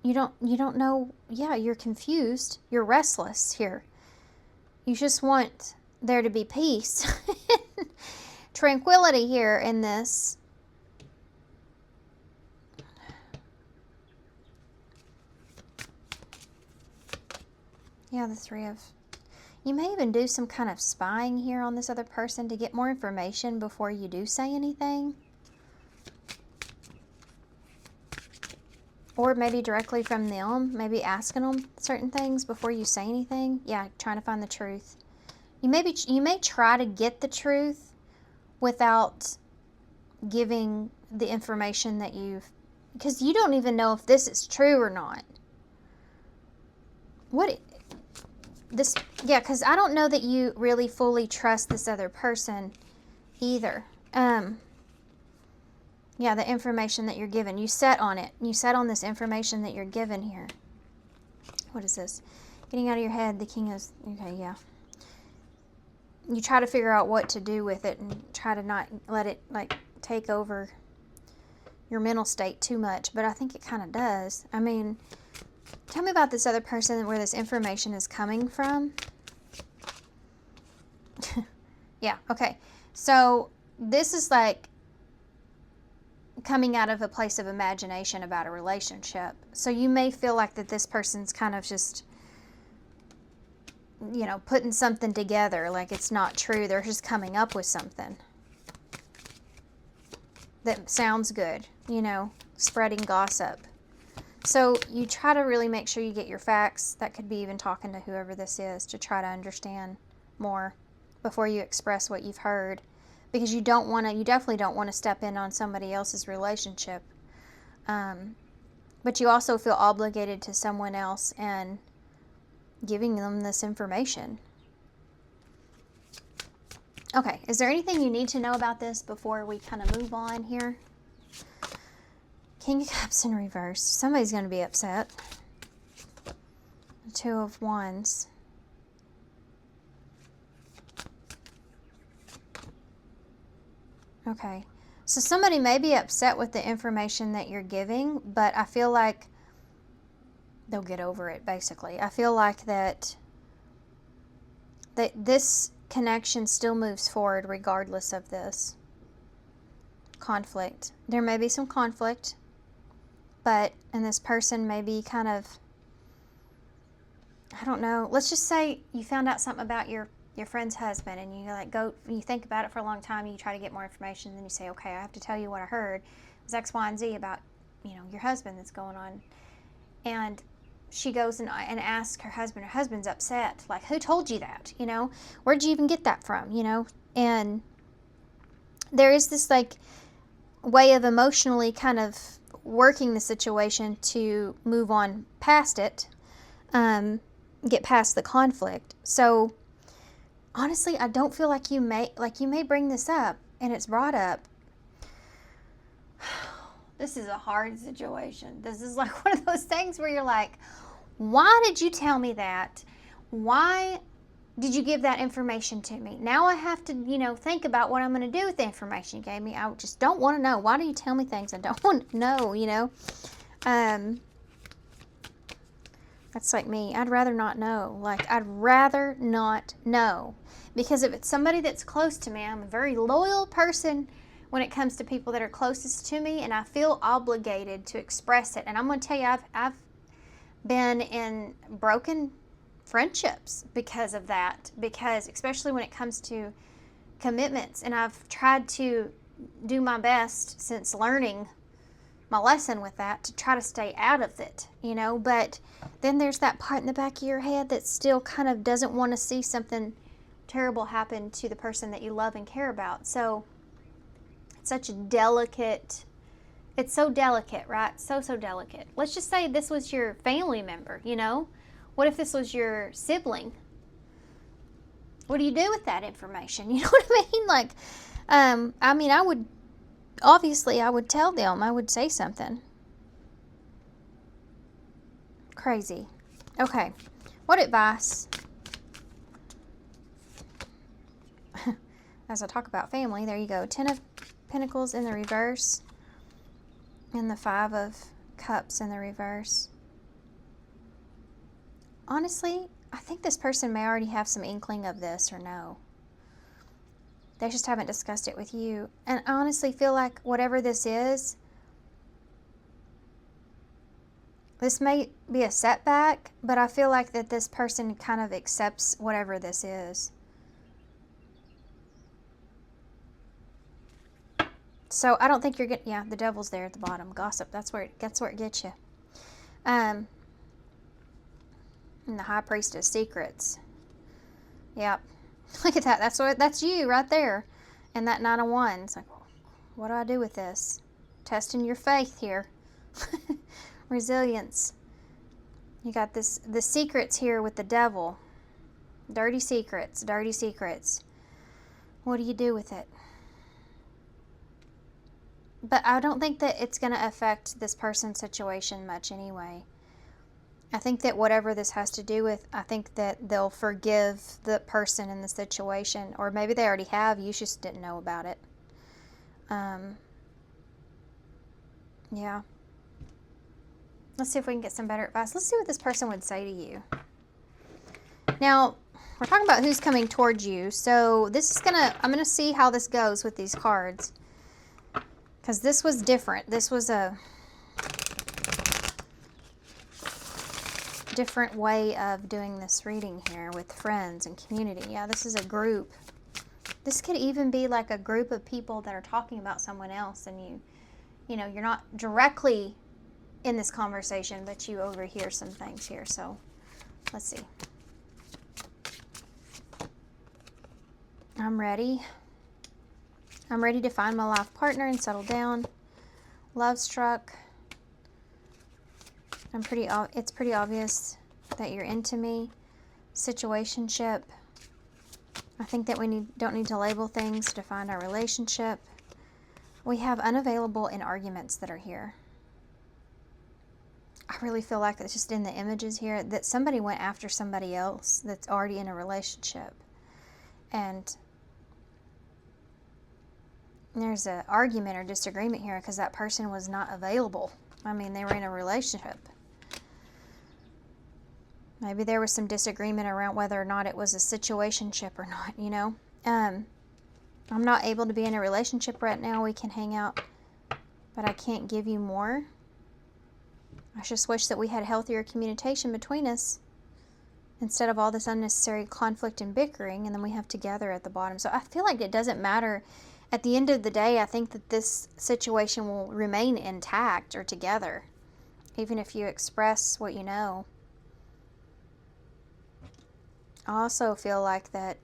you don't know, yeah, you're confused. You're restless here. You just want there to be peace. Tranquility here in this. Yeah, the Three of... You may even do some kind of spying here on this other person to get more information before you do say anything. Or maybe directly from them, maybe asking them certain things before you say anything. Yeah, trying to find the truth. You may try to get the truth without giving the information that because you don't even know if this is true or not. Yeah, because I don't know that you really fully trust this other person either. Yeah, the information that you're given. You set on it. You set on this information that you're given here. What is this? Getting out of your head, the King is... Okay, yeah. You try to figure out what to do with it and try to not let it, like, take over your mental state too much. But I think it kind of does. I mean, tell me about this other person, where this information is coming from. Yeah, okay. So, this is like... coming out of a place of imagination about a relationship. So you may feel like that this person's kind of just, you know, putting something together, like it's not true. They're just coming up with something that sounds good, you know, spreading gossip. So you try to really make sure you get your facts. That could be even talking to whoever this is to try to understand more before you express what you've heard. Because you definitely don't want to step in on somebody else's relationship. But you also feel obligated to someone else and giving them this information. Okay, is there anything you need to know about this before we kind of move on here? King of Cups in reverse. Somebody's going to be upset. Two of Wands. Okay, so somebody may be upset with the information that you're giving, but I feel like they'll get over it, basically. I feel like that this connection still moves forward regardless of this conflict. There may be some conflict, and this person may be kind of, I don't know, let's just say you found out something about your friend's husband, and you think about it for a long time, and you try to get more information, and then you say, okay, I have to tell you what I heard. It was X, Y, and Z about, your husband that's going on. And she goes and asks her husband's upset. Like, who told you that? Where'd you even get that from? And there is this, way of emotionally kind of working the situation to move on past it, get past the conflict. So, honestly, I don't feel like you may bring this up, and it's brought up. This is a hard situation. This is like one of those things where you're like, why did you tell me that? Why did you give that information to me? Now I have to, think about what I'm going to do with the information you gave me. I just don't want to know. Why do you tell me things I don't want to know, That's like me. I'd rather not know. I'd rather not know. Because if it's somebody that's close to me, I'm a very loyal person when it comes to people that are closest to me, and I feel obligated to express it. And I'm going to tell you, I've been in broken friendships because of that. Because especially when it comes to commitments, and I've tried to do my best since learning my lesson with that to try to stay out of it, but then there's that part in the back of your head that still kind of doesn't want to see something terrible happen to the person that you love and care about. So it's so delicate, right? So delicate. Let's just say this was your family member, What if this was your sibling? What do you do with that information? You know what I mean? I would tell them. I would say something. Crazy. Okay. What advice? As I talk about family, there you go. 10 of Pentacles in the reverse. And the 5 of Cups in the reverse. Honestly, I think this person may already have some inkling of this or no. They just haven't discussed it with you. And I honestly feel like whatever this is, this may be a setback, but I feel like that this person kind of accepts whatever this is. So I don't think you're getting, the devil's there at the bottom. Gossip, that's where it gets you. And the High Priestess, secrets. Yep. Look at that. That's you right there. And that 9 of Wands. Like, what do I do with this? Testing your faith here. Resilience. You got the secrets here with the devil. Dirty secrets. Dirty secrets. What do you do with it? But I don't think that it's going to affect this person's situation much anyway. I think that whatever this has to do with, I think that they'll forgive the person in the situation. Or maybe they already have, you just didn't know about it. Yeah. Let's see if we can get some better advice. Let's see what this person would say to you. Now, we're talking about who's coming towards you. So this is I'm going to see how this goes with these cards. Because this was different. This was a different way of doing this reading here with friends and community. Yeah, this is a group. This could even be like a group of people that are talking about someone else, and you're not directly in this conversation, but you overhear some things here. So let's see. I'm ready. I'm ready to find my life partner and settle down. Love struck. It's pretty obvious that you're into me. Situationship. I think that we don't need to label things to find our relationship. We have unavailable in arguments that are here. I really feel like it's just in the images here that somebody went after somebody else that's already in a relationship. And there's an argument or disagreement here because that person was not available. I mean, they were in a relationship. Maybe there was some disagreement around whether or not it was a situationship or not, you know. I'm not able to be in a relationship right now. We can hang out, but I can't give you more. I just wish that we had healthier communication between us instead of all this unnecessary conflict and bickering, and then we have together at the bottom. So I feel like it doesn't matter. At the end of the day, I think that this situation will remain intact or together, even if you express what you know. I also feel like that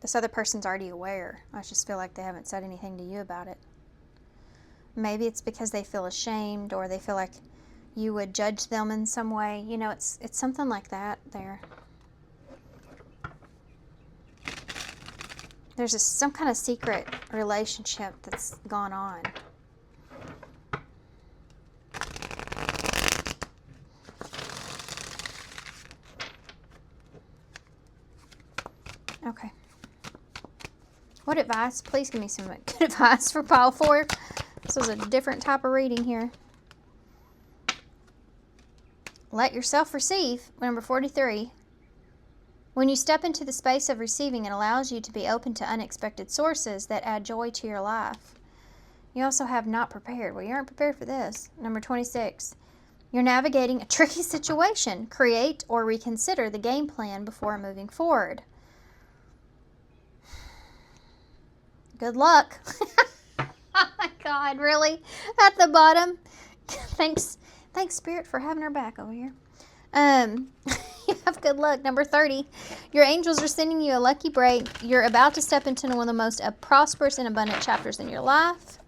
this other person's already aware. I just feel like they haven't said anything to you about it. Maybe it's because they feel ashamed or they feel like you would judge them in some way. You know, it's something like that there. There's some kind of secret relationship that's gone on. Okay. What advice? Please give me some good advice for pile 4. This is a different type of reading here. Let yourself receive. Number 43. When you step into the space of receiving, it allows you to be open to unexpected sources that add joy to your life. You also have not prepared. Well, you aren't prepared for this. Number 26. You're navigating a tricky situation. Create or reconsider the game plan before moving forward. Good luck. Oh my God, really? At the bottom? Thanks Spirit for having our back over here. You have good luck. Number 30. Your angels are sending you a lucky break. You're about to step into one of the most prosperous and abundant chapters in your life.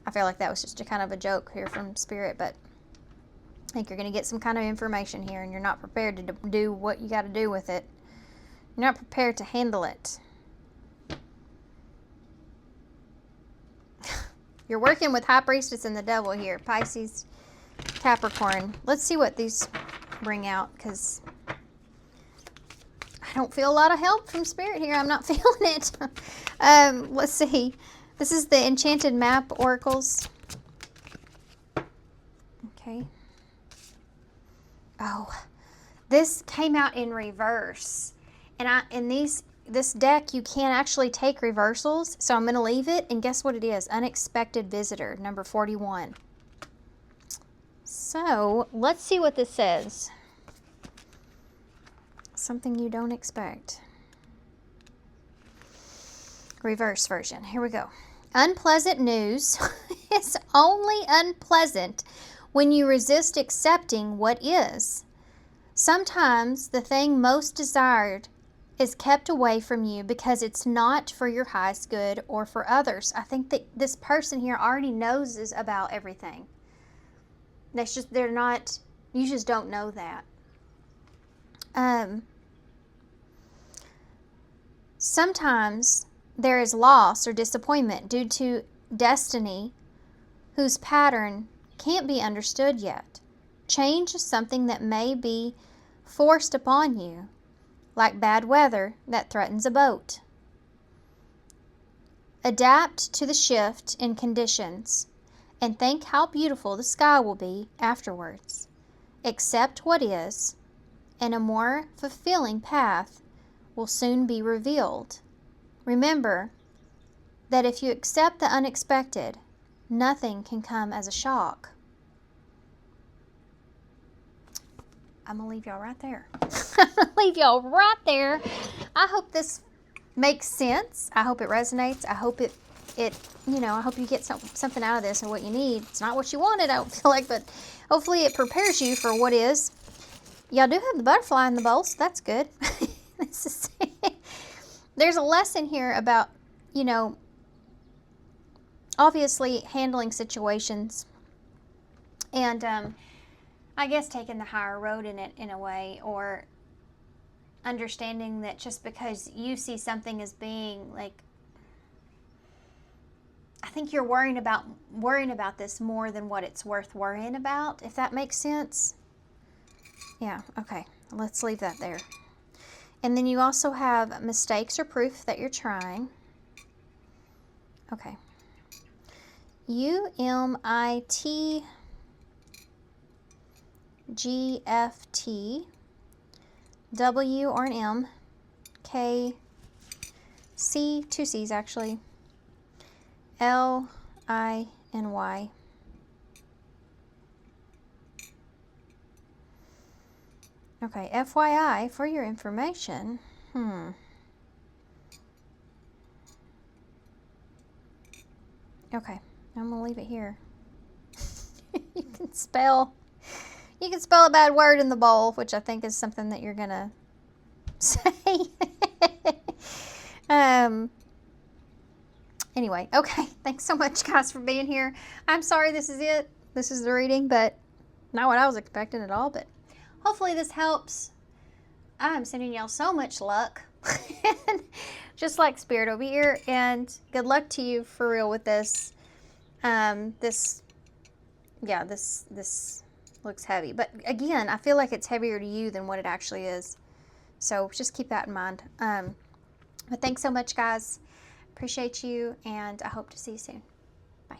I feel like that was just a kind of a joke here from Spirit, but I think you're going to get some kind of information here, and you're not prepared to do what you got to do with it. You're not prepared to handle it. You're working with High Priestess and the Devil here. Pisces, Capricorn. Let's see what these bring out, because I don't feel a lot of help from Spirit here. I'm not feeling it. Let's see. This is the Enchanted Map Oracles. Okay. Oh, this came out in reverse. And this deck, you can't actually take reversals, so I'm going to leave it, and guess what it is? Unexpected Visitor, number 41. So, let's see what this says. Something you don't expect. Reverse version. Here we go. Unpleasant news is only unpleasant when you resist accepting what is. Sometimes the thing most desired is kept away from you because it's not for your highest good or for others. I think that this person here already knows about everything. They're not, you just don't know that. Sometimes there is loss or disappointment due to destiny whose pattern can't be understood yet. Change is something that may be forced upon you, like bad weather that threatens a boat. Adapt to the shift in conditions and think how beautiful the sky will be afterwards. Accept what is, and a more fulfilling path will soon be revealed. Remember that if you accept the unexpected, nothing can come as a shock. I'm going to leave y'all right there. I'm going to leave y'all right there. I hope this makes sense. I hope it resonates. I hope I hope you get something out of this or what you need. It's not what you wanted, I don't feel like, but hopefully it prepares you for what is. Y'all do have the butterfly in the bowl, so that's good. There's a lesson here about, obviously handling situations and I guess taking the higher road in it in a way, or understanding that just because you see something as being like, I think you're worrying about this more than what it's worth worrying about, if that makes sense. Yeah, okay. Let's leave that there. And then you also have mistakes or proof that you're trying. Okay. UMITGFT, W or an M, K, C, two C's actually, L, I, and Y. Okay, FYI, for your information, okay, I'm gonna leave it here. You can spell a bad word in the bowl, which I think is something that you're gonna say. Anyway, okay, thanks so much, guys, for being here. I'm sorry this is it. This is the reading, but not what I was expecting at all, but hopefully this helps. I'm sending y'all so much luck. Just like Spirit over here, and good luck to you for real with this. This looks heavy, but again, I feel like it's heavier to you than what it actually is. So just keep that in mind. But thanks so much, guys. Appreciate you, and I hope to see you soon. Bye.